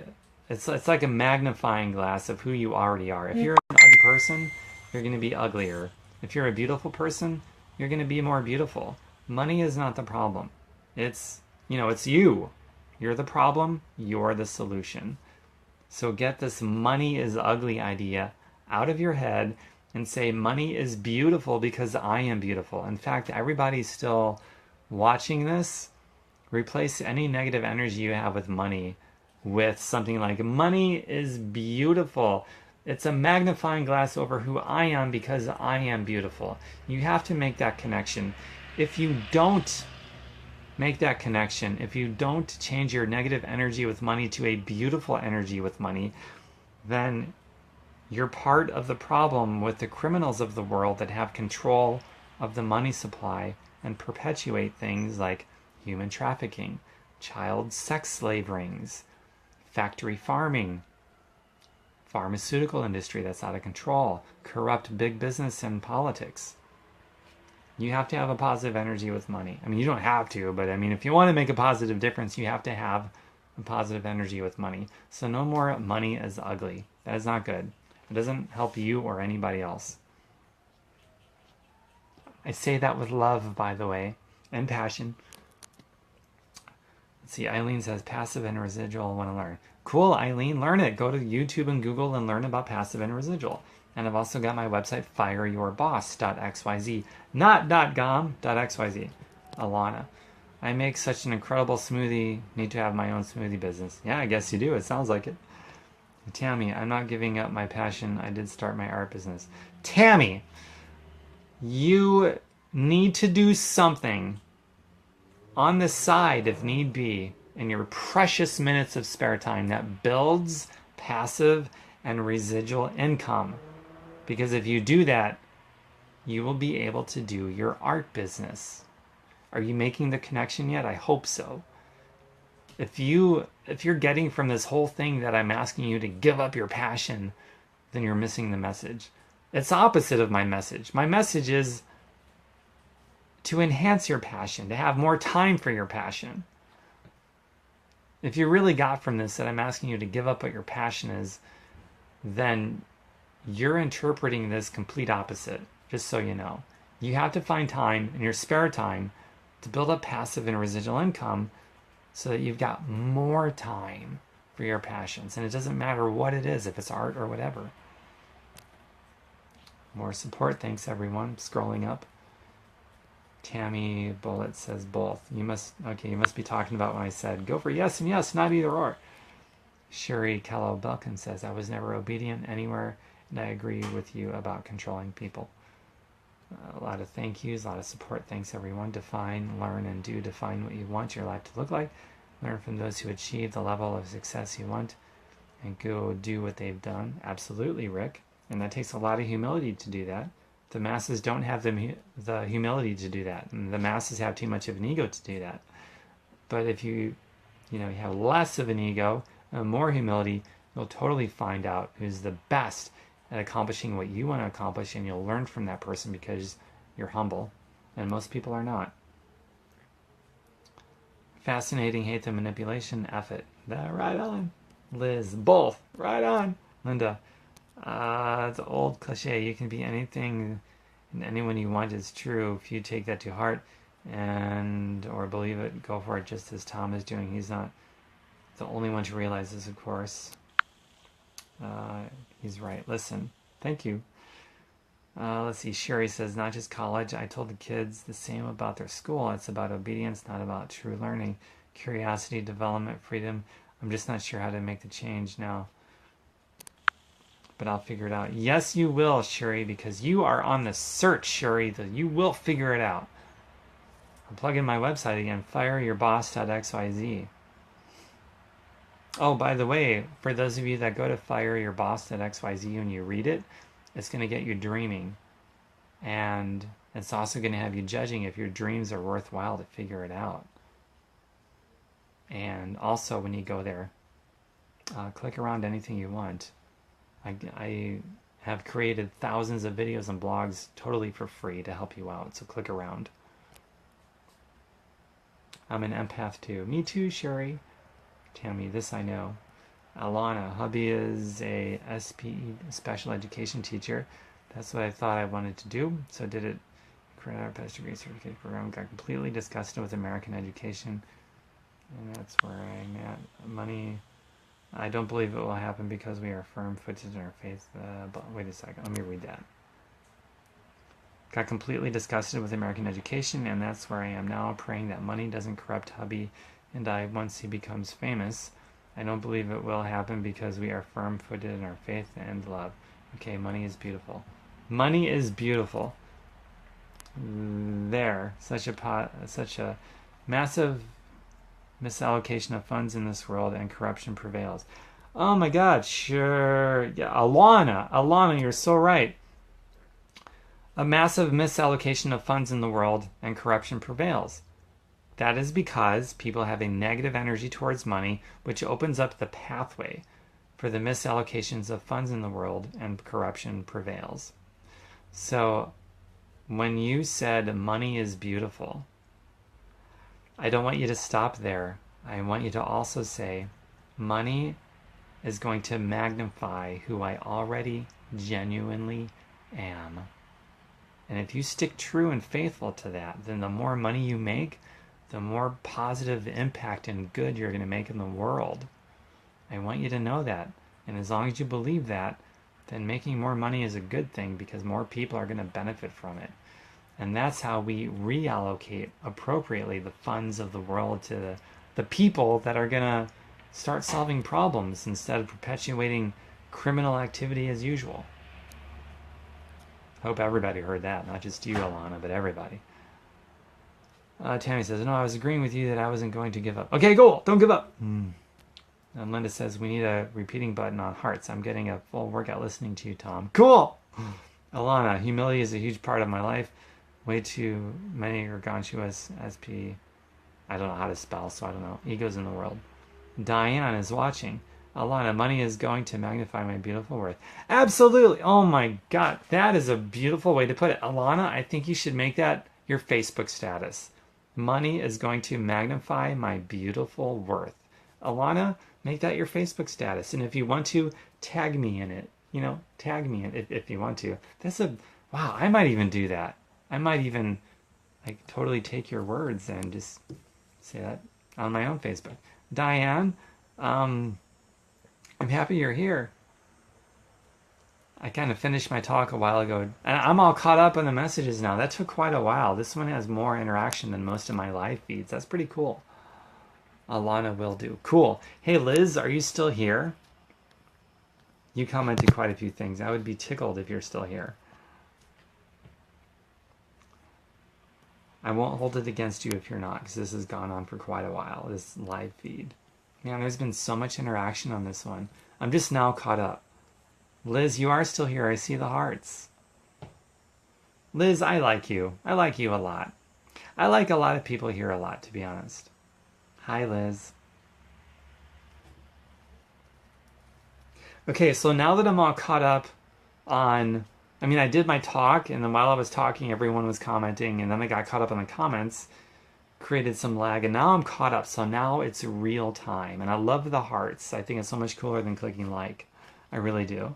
It's like a magnifying glass of who you already are. If you're an ugly person, you're going to be uglier. If you're a beautiful person, you're going to be more beautiful. Money is not the problem. It's you. You're the problem. You're the solution. So get this money is ugly idea out of your head and say money is beautiful because I am beautiful. In fact, everybody's still watching this. Replace any negative energy you have with money with something like money is beautiful. It's a magnifying glass over who I am because I am beautiful. You have to make that connection. If you don't make that connection, if you don't change your negative energy with money to a beautiful energy with money, then you're part of the problem with the criminals of the world that have control of the money supply and perpetuate things like human trafficking, child sex slave rings, factory farming, pharmaceutical industry that's out of control, corrupt big business and politics. You have to have a positive energy with money. I mean, you don't have to, but I mean, if you want to make a positive difference, you have to have a positive energy with money. So no more money is ugly. That is not good. It doesn't help you or anybody else. I say that with love, by the way, and passion. Let's see, Eileen says passive and residual want to learn. Cool, Eileen, learn it. Go to YouTube and Google and learn about passive and residual. And I've also got my website, fireyourboss.xyz, not .com.xyz. Alana, I make such an incredible smoothie. Need to have my own smoothie business. Yeah, I guess you do. It sounds like it. Tammy, I'm not giving up my passion. I did start my art business. Tammy, you need to do something on the side, if need be, in your precious minutes of spare time that builds passive and residual income. Because if you do that, you will be able to do your art business. Are you making the connection yet? I hope so. If you're getting from this whole thing that I'm asking you to give up your passion, then you're missing the message. It's opposite of my message. My message is to enhance your passion, to have more time for your passion. If you really got from this that I'm asking you to give up what your passion is, then you're interpreting this complete opposite, just so you know. You have to find time in your spare time to build up passive and residual income so that you've got more time for your passions. And it doesn't matter what it is, if it's art or whatever. More support. Thanks, everyone. Scrolling up. Tammy Bullet says both. You must be talking about when I said, go for yes and yes, not either or. Shuri Kello Belkin says, I was never obedient anywhere, and I agree with you about controlling people. A lot of thank yous, a lot of support. Thanks everyone. Define, learn, and do. Define what you want your life to look like. Learn from those who achieve the level of success you want, and go do what they've done. Absolutely, Rick. And that takes a lot of humility to do that. The masses don't have the humility to do that, and the masses have too much of an ego to do that. But if you have less of an ego and more humility, you'll totally find out who's the best at accomplishing what you want to accomplish, and you'll learn from that person because you're humble, and most people are not. Fascinating, hate the manipulation, F it. Right on. Liz, both, right on. Linda, it's an old cliche, you can be anything and anyone you want. Is true. If you take that to heart and or believe it, go for it, just as Tom is doing. He's not the only one to realize this, of course. He's right. Listen, thank you. Let's see. Sherry says, not just college. I told the kids the same about their school. It's about obedience, not about true learning. Curiosity, development, freedom. I'm just not sure how to make the change now, but I'll figure it out. Yes, you will, Sherry, because you are on the search, Sherry. You will figure it out. I'll plug in my website again, fireyourboss.xyz. Oh, by the way, for those of you that go to fireyourboss.xyz and you read it, it's going to get you dreaming. And it's also going to have you judging if your dreams are worthwhile to figure it out. And also, when you go there, click around anything you want. I have created thousands of videos and blogs totally for free to help you out, so click around. I'm an empath too. Me too, Sherry. Tammy, this I know. Alana, hubby is a SPE, special education teacher. That's what I thought I wanted to do, so did it. Created our best degree certificate program. Got completely disgusted with American education, and that's where I'm at. Money, I don't believe it will happen because we are firm-footed in our faith. But wait a second, let me read that. Got completely disgusted with American education, and that's where I am now, praying that money doesn't corrupt hubby and I once he becomes famous. I don't believe it will happen because we are firm-footed in our faith and love. Okay, money is beautiful. Money is beautiful. There, such a massive misallocation of funds in this world, and corruption prevails. Oh my God, sure. Yeah, Alana, you're so right. A massive misallocation of funds in the world, and corruption prevails. That is because people have a negative energy towards money, which opens up the pathway for the misallocations of funds in the world, and corruption prevails. So, when you said money is beautiful, I don't want you to stop there. I want you to also say, money is going to magnify who I already genuinely am. And if you stick true and faithful to that, then the more money you make, the more positive impact and good you're going to make in the world. I want you to know that. And as long as you believe that, then making more money is a good thing because more people are going to benefit from it. And that's how we reallocate appropriately the funds of the world to the people that are going to start solving problems instead of perpetuating criminal activity as usual. Hope everybody heard that, not just you, Alana, but everybody. Tammy says, no, I was agreeing with you that I wasn't going to give up. Okay, go, don't give up. And Linda says, we need a repeating button on hearts. I'm getting a full workout listening to you, Tom. Cool. Alana, humility is a huge part of my life. Way too many gargantuous SP, I don't know how to spell, so I don't know, egos in the world. Diane is watching. Alana, money is going to magnify my beautiful worth. Absolutely. Oh my God, that is a beautiful way to put it. Alana, I think you should make that your Facebook status. Money is going to magnify my beautiful worth. Alana, make that your Facebook status. And if you want to, tag me in it. Tag me in it if you want to. Wow, I might even do that. I might even totally take your words and just say that on my own Facebook. Diane, I'm happy you're here. I kind of finished my talk a while ago, and I'm all caught up on the messages now. That took quite a while. This one has more interaction than most of my live feeds. That's pretty cool. Alana will do. Cool. Hey, Liz, are you still here? You commented quite a few things. I would be tickled if you're still here. I won't hold it against you if you're not, because this has gone on for quite a while, this live feed. Man, there's been so much interaction on this one. I'm just now caught up. Liz, you are still here. I see the hearts. Liz, I like you. I like you a lot. I like a lot of people here a lot, to be honest. Hi, Liz. Okay, so now that I'm all caught up on... I mean, I did my talk, and then while I was talking, everyone was commenting, and then I got caught up on the comments, created some lag, and now I'm caught up, so now it's real time. And I love the hearts. I think it's so much cooler than clicking like. I really do.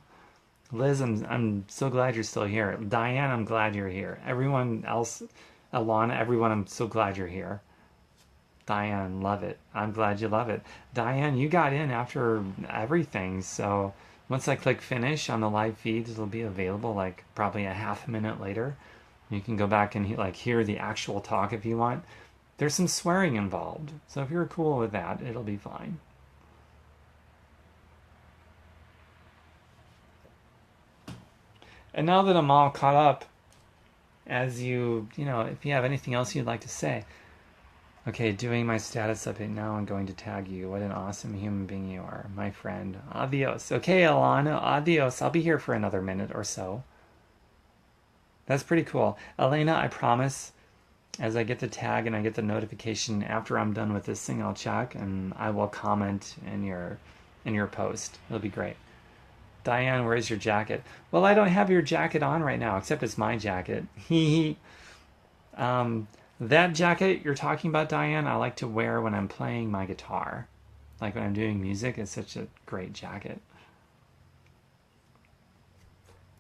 Liz, I'm so glad you're still here. Diane, I'm glad you're here. Everyone else, Alana, everyone, I'm so glad you're here. Diane, love it. I'm glad you love it. Diane, you got in after everything, so once I click finish on the live feed, it'll be available like probably a half a minute later. You can go back and like hear the actual talk if you want. There's some swearing involved, so if you're cool with that, it'll be fine. And now that I'm all caught up, as you know, if you have anything else you'd like to say. Okay, doing my status update now. I'm going to tag you. What an awesome human being you are, my friend. Adios. Okay, Alana, adios. I'll be here for another minute or so. That's pretty cool. Elena, I promise, as I get the tag and I get the notification after I'm done with this thing, I'll check and I will comment in your post. It'll be great. Diane, where's your jacket? Well, I don't have your jacket on right now, except it's my jacket. That jacket you're talking about, Diane, I like to wear when I'm playing my guitar. Like when I'm doing music, it's such a great jacket.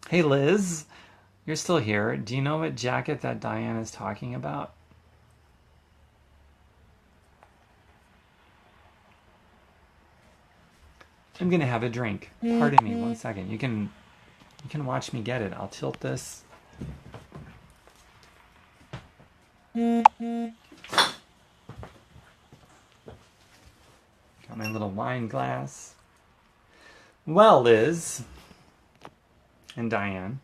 Hey, Liz, you're still here. Do you know what jacket that Diane is talking about? I'm gonna have a drink. Pardon me, 1 second. You can watch me get it. I'll tilt this. Got my little wine glass. Well, Liz and Diane,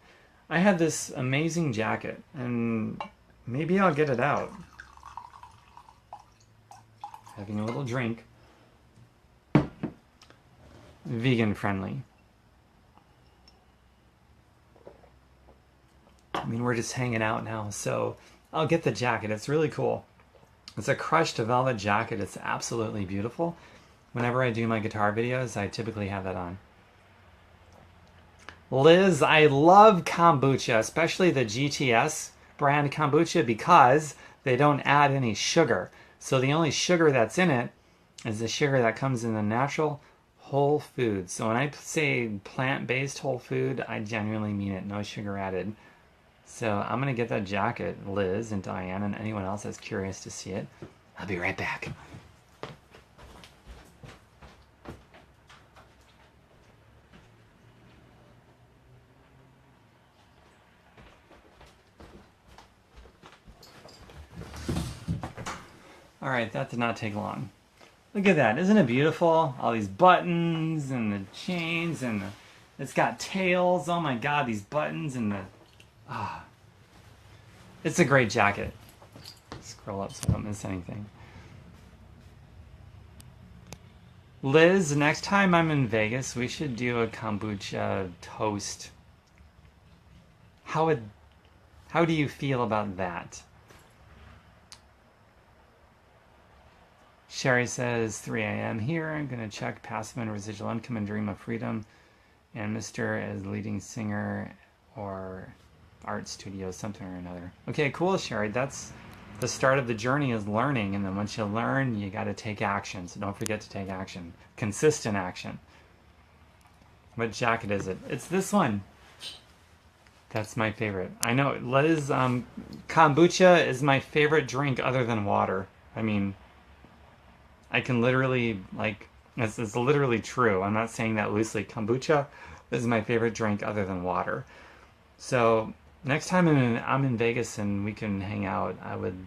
I had this amazing jacket, and maybe I'll get it out. Having a little drink. Vegan friendly. I mean, we're just hanging out now, so I'll get the jacket. It's really cool. It's a crushed velvet jacket. It's absolutely beautiful. Whenever I do my guitar videos, I typically have that on. Liz, I love kombucha, especially the GTS brand kombucha, because they don't add any sugar. So the only sugar that's in it is the sugar that comes in the natural whole food. So when I say plant-based whole food, I genuinely mean it. No sugar added. So I'm going to get that jacket, Liz and Diane, and anyone else that's curious to see it. I'll be right back. All right, that did not take long. Look at that. Isn't it beautiful? All these buttons and the chains and it's got tails. Oh my God, these buttons and the... It's a great jacket. Scroll up so I don't miss anything. Liz, next time I'm in Vegas, we should do a kombucha toast. How do you feel about that? Sherry says 3 a.m. here. I'm going to check passive and residual income and dream of freedom. And Mr. as leading singer or art studio, something or another. Okay, cool, Sherry. That's the start of the journey, is learning. And then once you learn, you got to take action. So don't forget to take action. Consistent action. What jacket is it? It's this one. That's my favorite. I know, Liz, kombucha is my favorite drink other than water. I mean, I can literally, like, it's literally true. I'm not saying that loosely. Kombucha is my favorite drink other than water. So next time I'm in Vegas and we can hang out, I would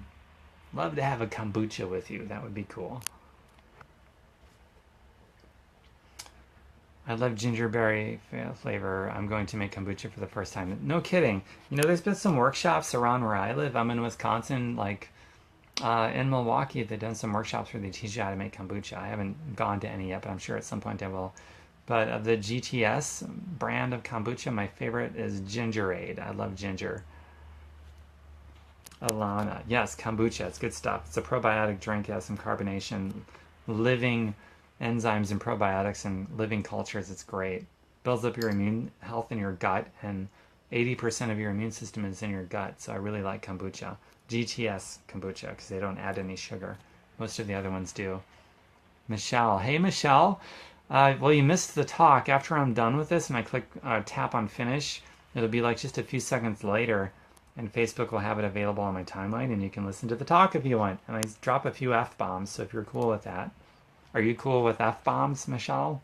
love to have a kombucha with you. That would be cool. I love gingerberry flavor. I'm going to make kombucha for the first time. No kidding. You know, there's been some workshops around where I live. I'm in Wisconsin, like in Milwaukee. They've done some workshops where they teach you how to make kombucha. I haven't gone to any yet, but I'm sure at some point I will. But of the GTS brand of kombucha, my favorite is Gingerade. I love ginger. Alana, yes, kombucha. It's good stuff. It's a probiotic drink. It has some carbonation, living enzymes and probiotics and living cultures. It's great. Builds up your immune health in your gut, and 80% of your immune system is in your gut. So I really like kombucha. GTS kombucha because they don't add any sugar. Most of the other ones do. Michelle, hey Michelle. Well, you missed the talk. After I'm done with this and I click tap on finish, it'll be like just a few seconds later, and Facebook will have it available on my timeline, and you can listen to the talk if you want. And I drop a few F bombs, so if you're cool with that. Are you cool with F bombs, Michelle?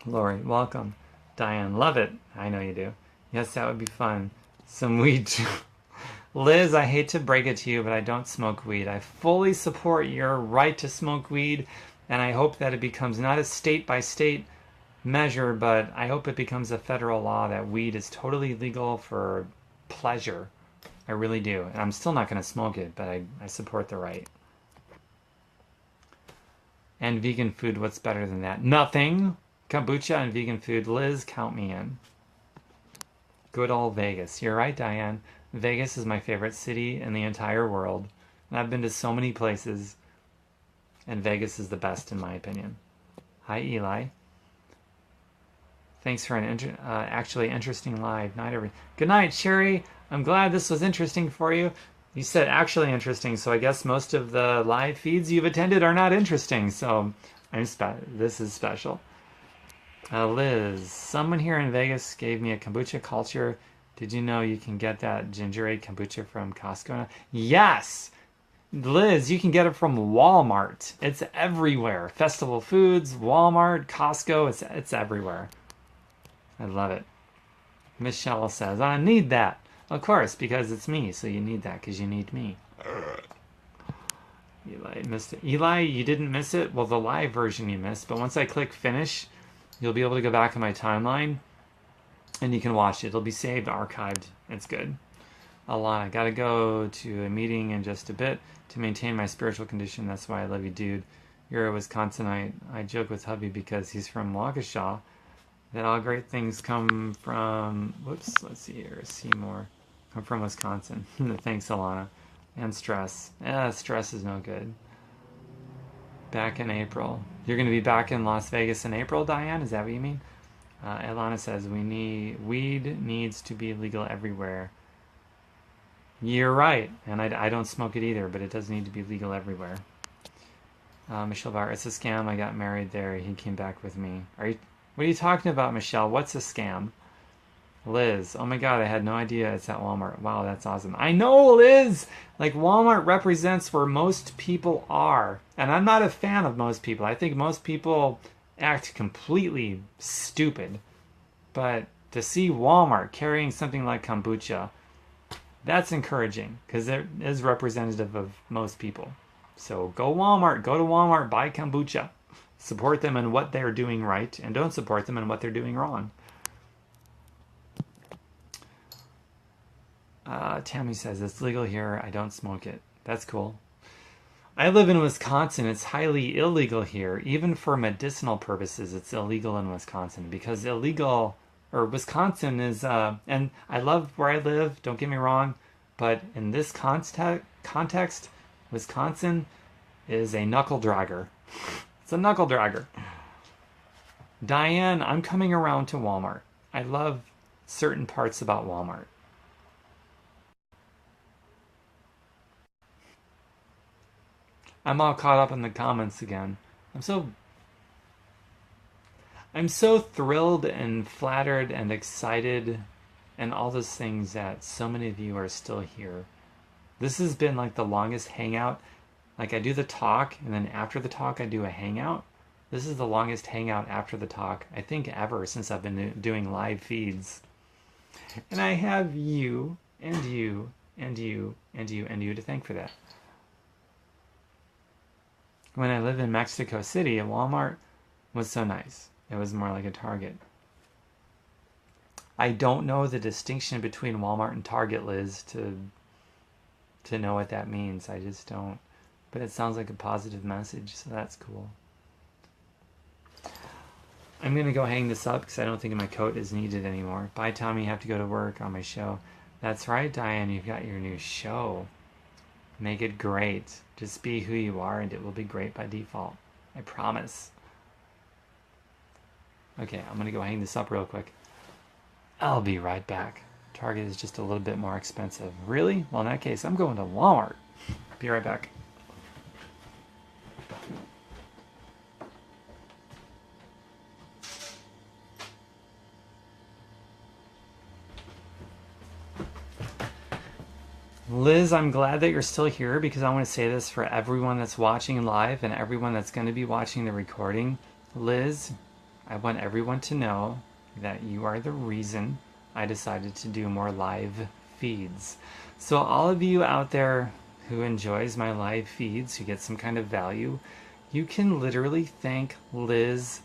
Lori, welcome. Diane, love it. I know you do. Yes, that would be fun. Some weed. Liz, I hate to break it to you, but I don't smoke weed. I fully support your right to smoke weed, and I hope that it becomes not a state by state measure, but I hope it becomes a federal law that weed is totally legal for pleasure. I really do. And I'm still not going to smoke it, but I support the right. And vegan food, what's better than that? Nothing. Kombucha and vegan food. Liz, count me in. Good old Vegas. You're right, Diane. Vegas is my favorite city in the entire world. And I've been to so many places, and Vegas is the best in my opinion. Hi, Eli. Thanks for an actually interesting live night. Good night, Sherry. I'm glad this was interesting for you. You said actually interesting, so I guess most of the live feeds you've attended are not interesting. So this is special. Liz, someone here in Vegas gave me a kombucha culture. Did you know you can get that Gingerade kombucha from Costco? Yes! Liz, you can get it from Walmart. It's everywhere. Festival Foods, Walmart, Costco, it's everywhere. I love it. Michelle says, I need that. Of course, because it's me, so you need that because you need me. Eli missed it. Eli, you didn't miss it? Well, the live version you missed, but once I click finish, you'll be able to go back on my timeline and you can watch it. It'll be saved, archived. It's good. Alana, gotta go to a meeting in just a bit to maintain my spiritual condition. That's why I love you, dude. You're a Wisconsinite. I joke with hubby because he's from Waukesha that all great things come from, whoops, let's see here, Seymour, come from Wisconsin. Thanks, Alana. And stress. Stress is no good. Back in April. You're going to be back in Las Vegas in April, Diane? Is that what you mean? Alana says, weed needs to be legal everywhere. You're right, and I don't smoke it either, but it does need to be legal everywhere. Michelle Barr, it's a scam. I got married there. He came back with me. What are you talking about, Michelle? What's a scam? Liz, oh my god, I had no idea it's at Walmart. Wow, that's awesome. I know, Liz! Like, Walmart represents where most people are. And I'm not a fan of most people. I think most people act completely stupid. But to see Walmart carrying something like kombucha, that's encouraging, because it is representative of most people. So go Walmart, go to Walmart, buy kombucha. Support them in what they're doing right, and don't support them in what they're doing wrong. Tammy says, it's legal here. I don't smoke it. That's cool. I live in Wisconsin. It's highly illegal here. Even for medicinal purposes, it's illegal in Wisconsin. Because Wisconsin is, and I love where I live, don't get me wrong, but in this context, Wisconsin is a knuckle dragger. It's a knuckle dragger. Diane, I'm coming around to Walmart. I love certain parts about Walmart. I'm all caught up in the comments again. I'm so thrilled and flattered and excited and all those things that so many of you are still here. This has been like the longest hangout. Like, I do the talk, and then after the talk I do a hangout. This is the longest hangout after the talk, I think, ever since I've been doing live feeds. And I have you, and you, and you, and you, and you to thank for that. When I lived in Mexico City at Walmart, was so nice. It was more like a Target. I don't know the distinction between Walmart and Target, Liz, to know what that means. I just don't. But it sounds like a positive message, so that's cool. I'm going to go hang this up because I don't think my coat is needed anymore. Bye, Tommy. You have to go to work on my show. That's right, Diane. You've got your new show. Make it great. Just be who you are and it will be great by default. I promise. Okay, I'm going to go hang this up real quick. I'll be right back. Target is just a little bit more expensive. Really? Well, in that case, I'm going to Walmart. Be right back. Liz, I'm glad that you're still here because I want to say this for everyone that's watching live and everyone that's going to be watching the recording. Liz, I want everyone to know that you are the reason I decided to do more live feeds. So all of you out there who enjoys my live feeds, who get some kind of value, you can literally thank Liz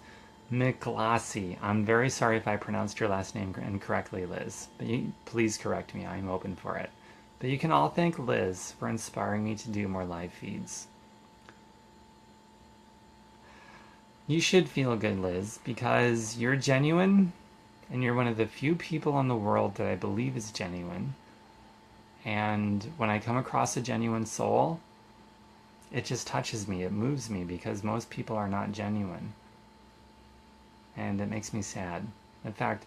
McGlassie. I'm very sorry if I pronounced your last name incorrectly, Liz, but please correct me. I'm open for it. But you can all thank Liz for inspiring me to do more live feeds. You should feel good, Liz, because you're genuine, and you're one of the few people in the world that I believe is genuine. And when I come across a genuine soul, it just touches me, it moves me, because most people are not genuine. And it makes me sad. In fact,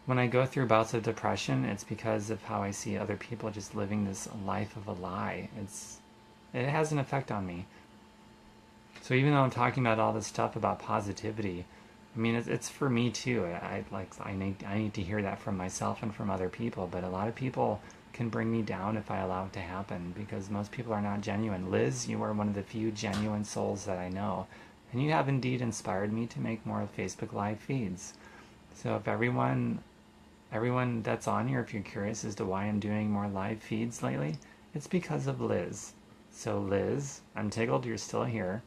when I go through bouts of depression, it's because of how I see other people just living this life of a lie. It has an effect on me. So even though I'm talking about all this stuff about positivity, I mean, it's for me too. I need to hear that from myself and from other people. But a lot of people can bring me down if I allow it to happen because most people are not genuine. Liz, you are one of the few genuine souls that I know. And you have indeed inspired me to make more Facebook Live feeds. So if everyone that's on here, if you're curious as to why I'm doing more live feeds lately, it's because of Liz. So Liz, I'm tickled you're still here.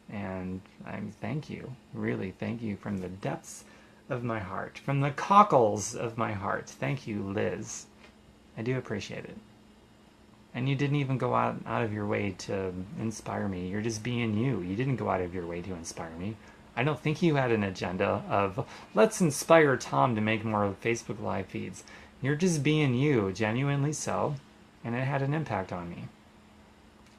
And I thank you, really thank you from the depths of my heart, from the cockles of my heart. Thank you, Liz. I do appreciate it. And you didn't even go out of your way to inspire me. You're just being you. You didn't go out of your way to inspire me. I don't think you had an agenda of, let's inspire Tom to make more Facebook Live feeds. You're just being you, genuinely so, and it had an impact on me.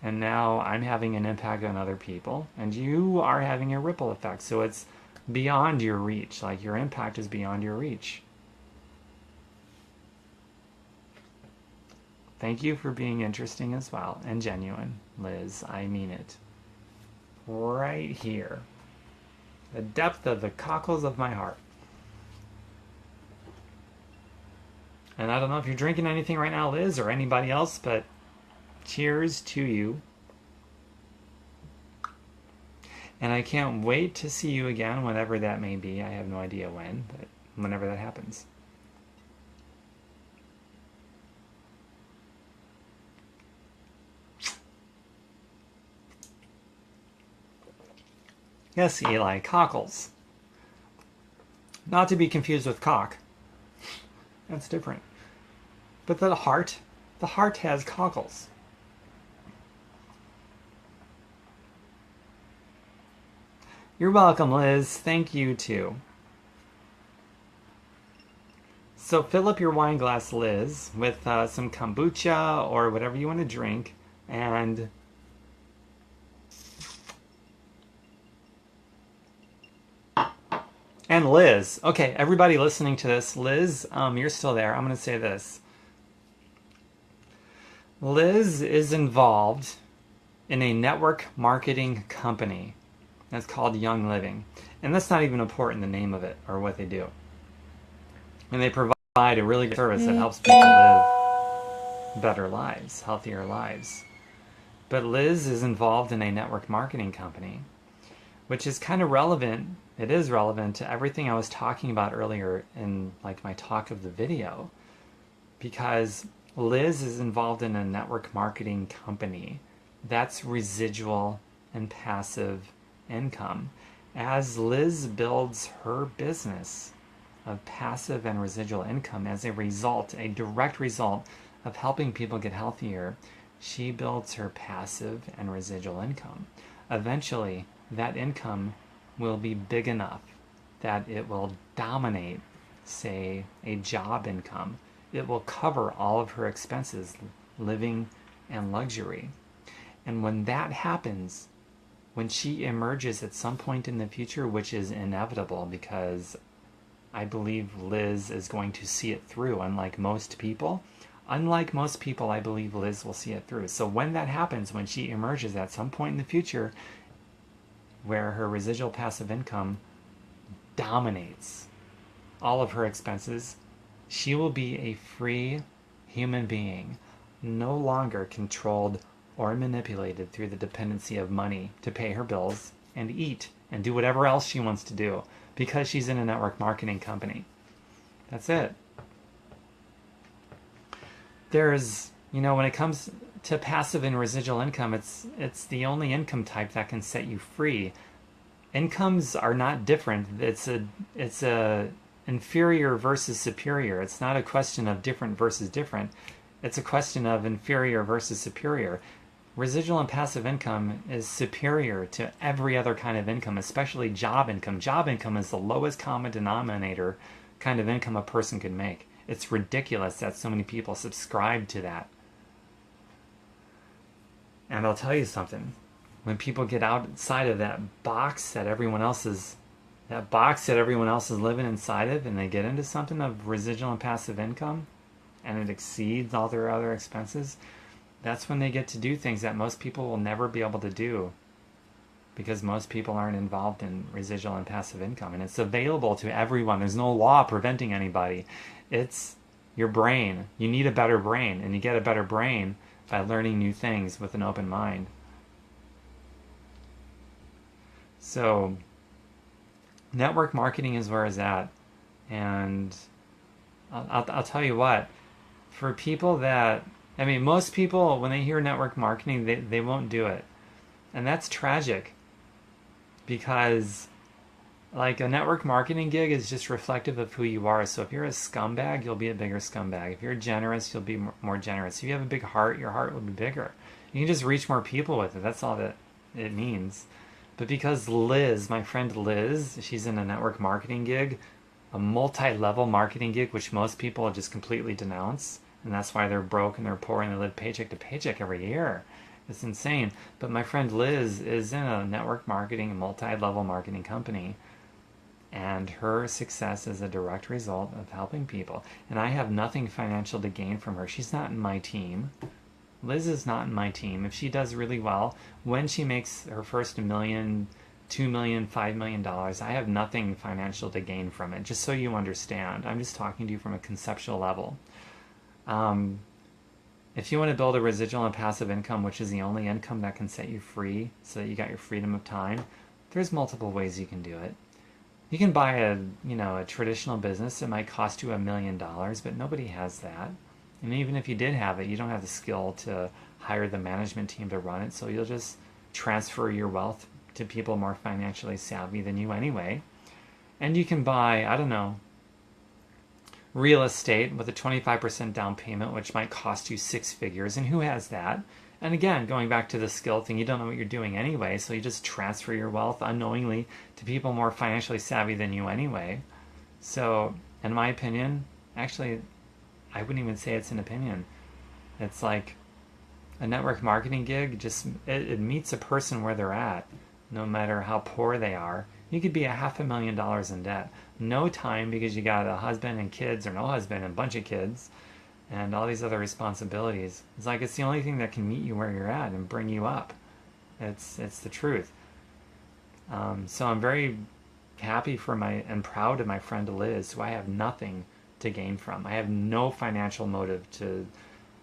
And now I'm having an impact on other people, and you are having a ripple effect. So it's beyond your reach. Like your impact is beyond your reach. Thank you for being interesting as well and genuine, Liz. I mean it. Right here. The depth of the cockles of my heart. And I don't know if you're drinking anything right now, Liz, or anybody else, but cheers to you. And I can't wait to see you again, whenever that may be. I have no idea when, but whenever that happens. Yes, Eli, cockles. Not to be confused with cock. That's different. But the heart has cockles. You're welcome, Liz. Thank you, too. So fill up your wine glass, Liz, with some kombucha or whatever you want to drink. And Liz. Okay, everybody listening to this, Liz, you're still there. I'm going to say this. Liz is involved in a network marketing company. That's called Young Living. And that's not even important, the name of it, or what they do. And they provide a really good service that helps people live better lives, healthier lives. But Liz is involved in a network marketing company, which is kind of relevant. It is relevant to everything I was talking about earlier in like my talk of the video, because Liz is involved in a network marketing company. That's residual and passive income. As Liz builds her business of passive and residual income as a result, a direct result of helping people get healthier, she builds her passive and residual income. Eventually, that income will be big enough that it will dominate, say, a job income. It will cover all of her expenses, living and luxury. And when that happens, when she emerges at some point in the future, which is inevitable because I believe Liz is going to see it through, unlike most people. Unlike most people, I believe Liz will see it through. So when that happens, when she emerges at some point in the future where her residual passive income dominates all of her expenses, she will be a free human being, no longer controlled or manipulated through the dependency of money to pay her bills and eat and do whatever else she wants to do because she's in a network marketing company. That's it. There's, when it comes to passive and residual income, it's the only income type that can set you free. Incomes are not different. It's a inferior versus superior. It's not a question of different versus different. It's a question of inferior versus superior. Residual and passive income is superior to every other kind of income, especially job income. Job income is the lowest common denominator kind of income a person could make. It's ridiculous that so many people subscribe to that. And I'll tell you something. When people get outside of that box that everyone else is living inside of, and they get into something of residual and passive income, and it exceeds all their other expenses, that's when they get to do things that most people will never be able to do because most people aren't involved in residual and passive income. And it's available to everyone. There's no law preventing anybody. It's your brain. You need a better brain, and you get a better brain by learning new things with an open mind. So network marketing is where it's at. And I'll tell you what, for people that, most people, when they hear network marketing, they won't do it. And that's tragic because like a network marketing gig is just reflective of who you are. So if you're a scumbag, you'll be a bigger scumbag. If you're generous, you'll be more generous. If you have a big heart, your heart will be bigger. You can just reach more people with it. That's all that it means. But because Liz, my friend Liz, she's in a network marketing gig, a multi-level marketing gig, which most people just completely denounce. And that's why they're broke and they're poor and they live paycheck to paycheck every year. It's insane. But my friend Liz is in a network marketing, multi-level marketing company. And her success is a direct result of helping people. And I have nothing financial to gain from her. She's not in my team. Liz is not in my team. If she does really well, when she makes her first $1 million, $2 million, $5 million, I have nothing financial to gain from it. Just so you understand. I'm just talking to you from a conceptual level. If you want to build a residual and passive income, which is the only income that can set you free so that you got your freedom of time, there's multiple ways you can do it. You can buy a traditional business. It might cost you $1 million, but nobody has that. And even if you did have it, you don't have the skill to hire the management team to run it. So you'll just transfer your wealth to people more financially savvy than you anyway. And you can buy, real estate with a 25% down payment, which might cost you 6 figures. And who has that? And again, going back to the skill thing, you don't know what you're doing anyway, so you just transfer your wealth unknowingly to people more financially savvy than you anyway. So, in my opinion, actually, I wouldn't even say it's an opinion. It's like a network marketing gig, it meets a person where they're at, no matter how poor they are. You could be $500,000 in debt. No time because you got a husband and kids, or no husband and a bunch of kids, and all these other responsibilities. It's the only thing that can meet you where you're at and bring you up. It's the truth. So I'm very happy and proud of my friend Liz, who I have nothing to gain from. I have no financial motive to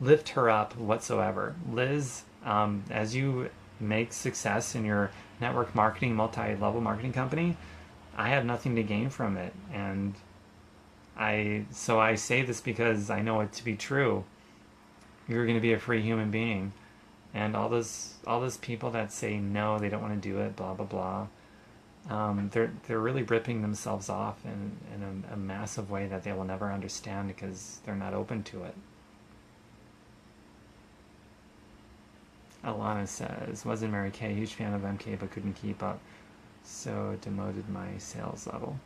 lift her up whatsoever. Liz, as you make success in your network marketing, multi-level marketing company, I have nothing to gain from it. And I say this because I know it to be true. You're going to be a free human being. And all those people that say no, they don't want to do it, blah, blah, blah. They're really ripping themselves off in a massive way that they will never understand because they're not open to it. Alana says, wasn't Mary Kay, huge fan of MK but couldn't keep up, so demoted my sales level.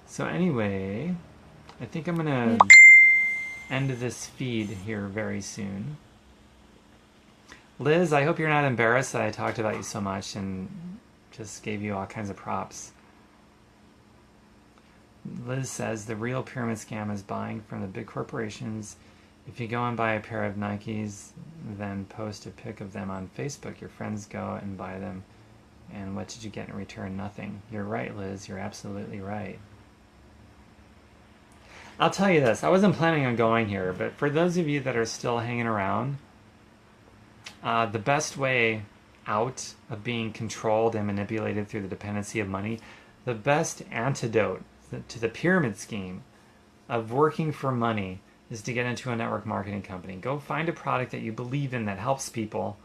So anyway, I think I'm gonna end this feed here very soon. Liz, I hope you're not embarrassed that I talked about you so much and just gave you all kinds of props. Liz says the real pyramid scam is buying from the big corporations. If you go and buy a pair of Nikes, then post a pic of them on Facebook, your friends go and buy them. And what did you get in return? Nothing. You're right, Liz. You're absolutely right. I'll tell you this. I wasn't planning on going here, but for those of you that are still hanging around, the best way out of being controlled and manipulated through the dependency of money, the best antidote to the pyramid scheme of working for money is to get into a network marketing company. Go find a product that you believe in, that helps people,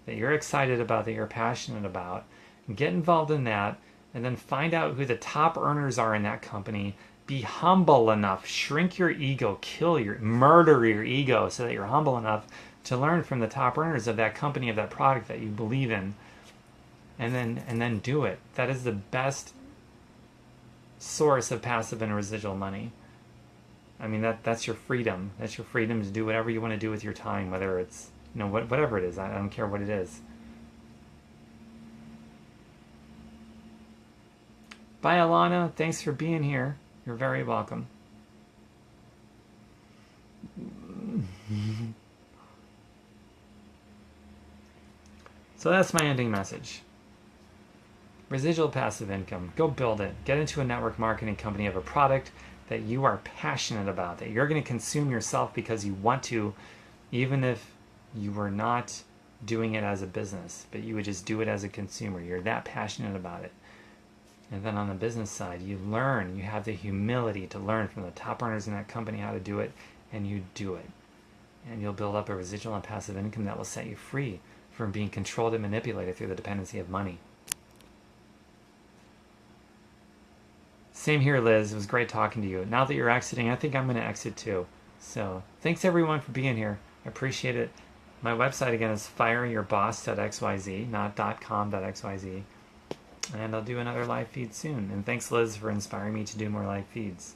that you're excited about, that you're passionate about, and get involved in that, and then find out who the top earners are in that company. Be humble enough, shrink your ego, murder your ego so that you're humble enough to learn from the top earners of that company, of that product that you believe in, and then do it. That is the best source of passive and residual money. I mean, that's your freedom. That's your freedom to do whatever you want to do with your time, whether it's, whatever it is. I don't care what it is. Bye, Alana. Thanks for being here. You're very welcome. So that's my ending message. Residual passive income. Go build it. Get into a network marketing company of a product that you are passionate about, that you're going to consume yourself because you want to, even if you were not doing it as a business, but you would just do it as a consumer. You're that passionate about it. And then on the business side, you learn, you have the humility to learn from the top earners in that company how to do it, and you do it. And you'll build up a residual and passive income that will set you free from being controlled and manipulated through the dependency of money. Same here, Liz. It was great talking to you. Now that you're exiting, I think I'm going to exit too. So thanks everyone for being here. I appreciate it. My website again is fireyourboss.xyz, not .com.xyz. And I'll do another live feed soon. And thanks, Liz, for inspiring me to do more live feeds.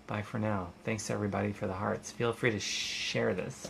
Bye for now. Thanks everybody for the hearts. Feel free to share this.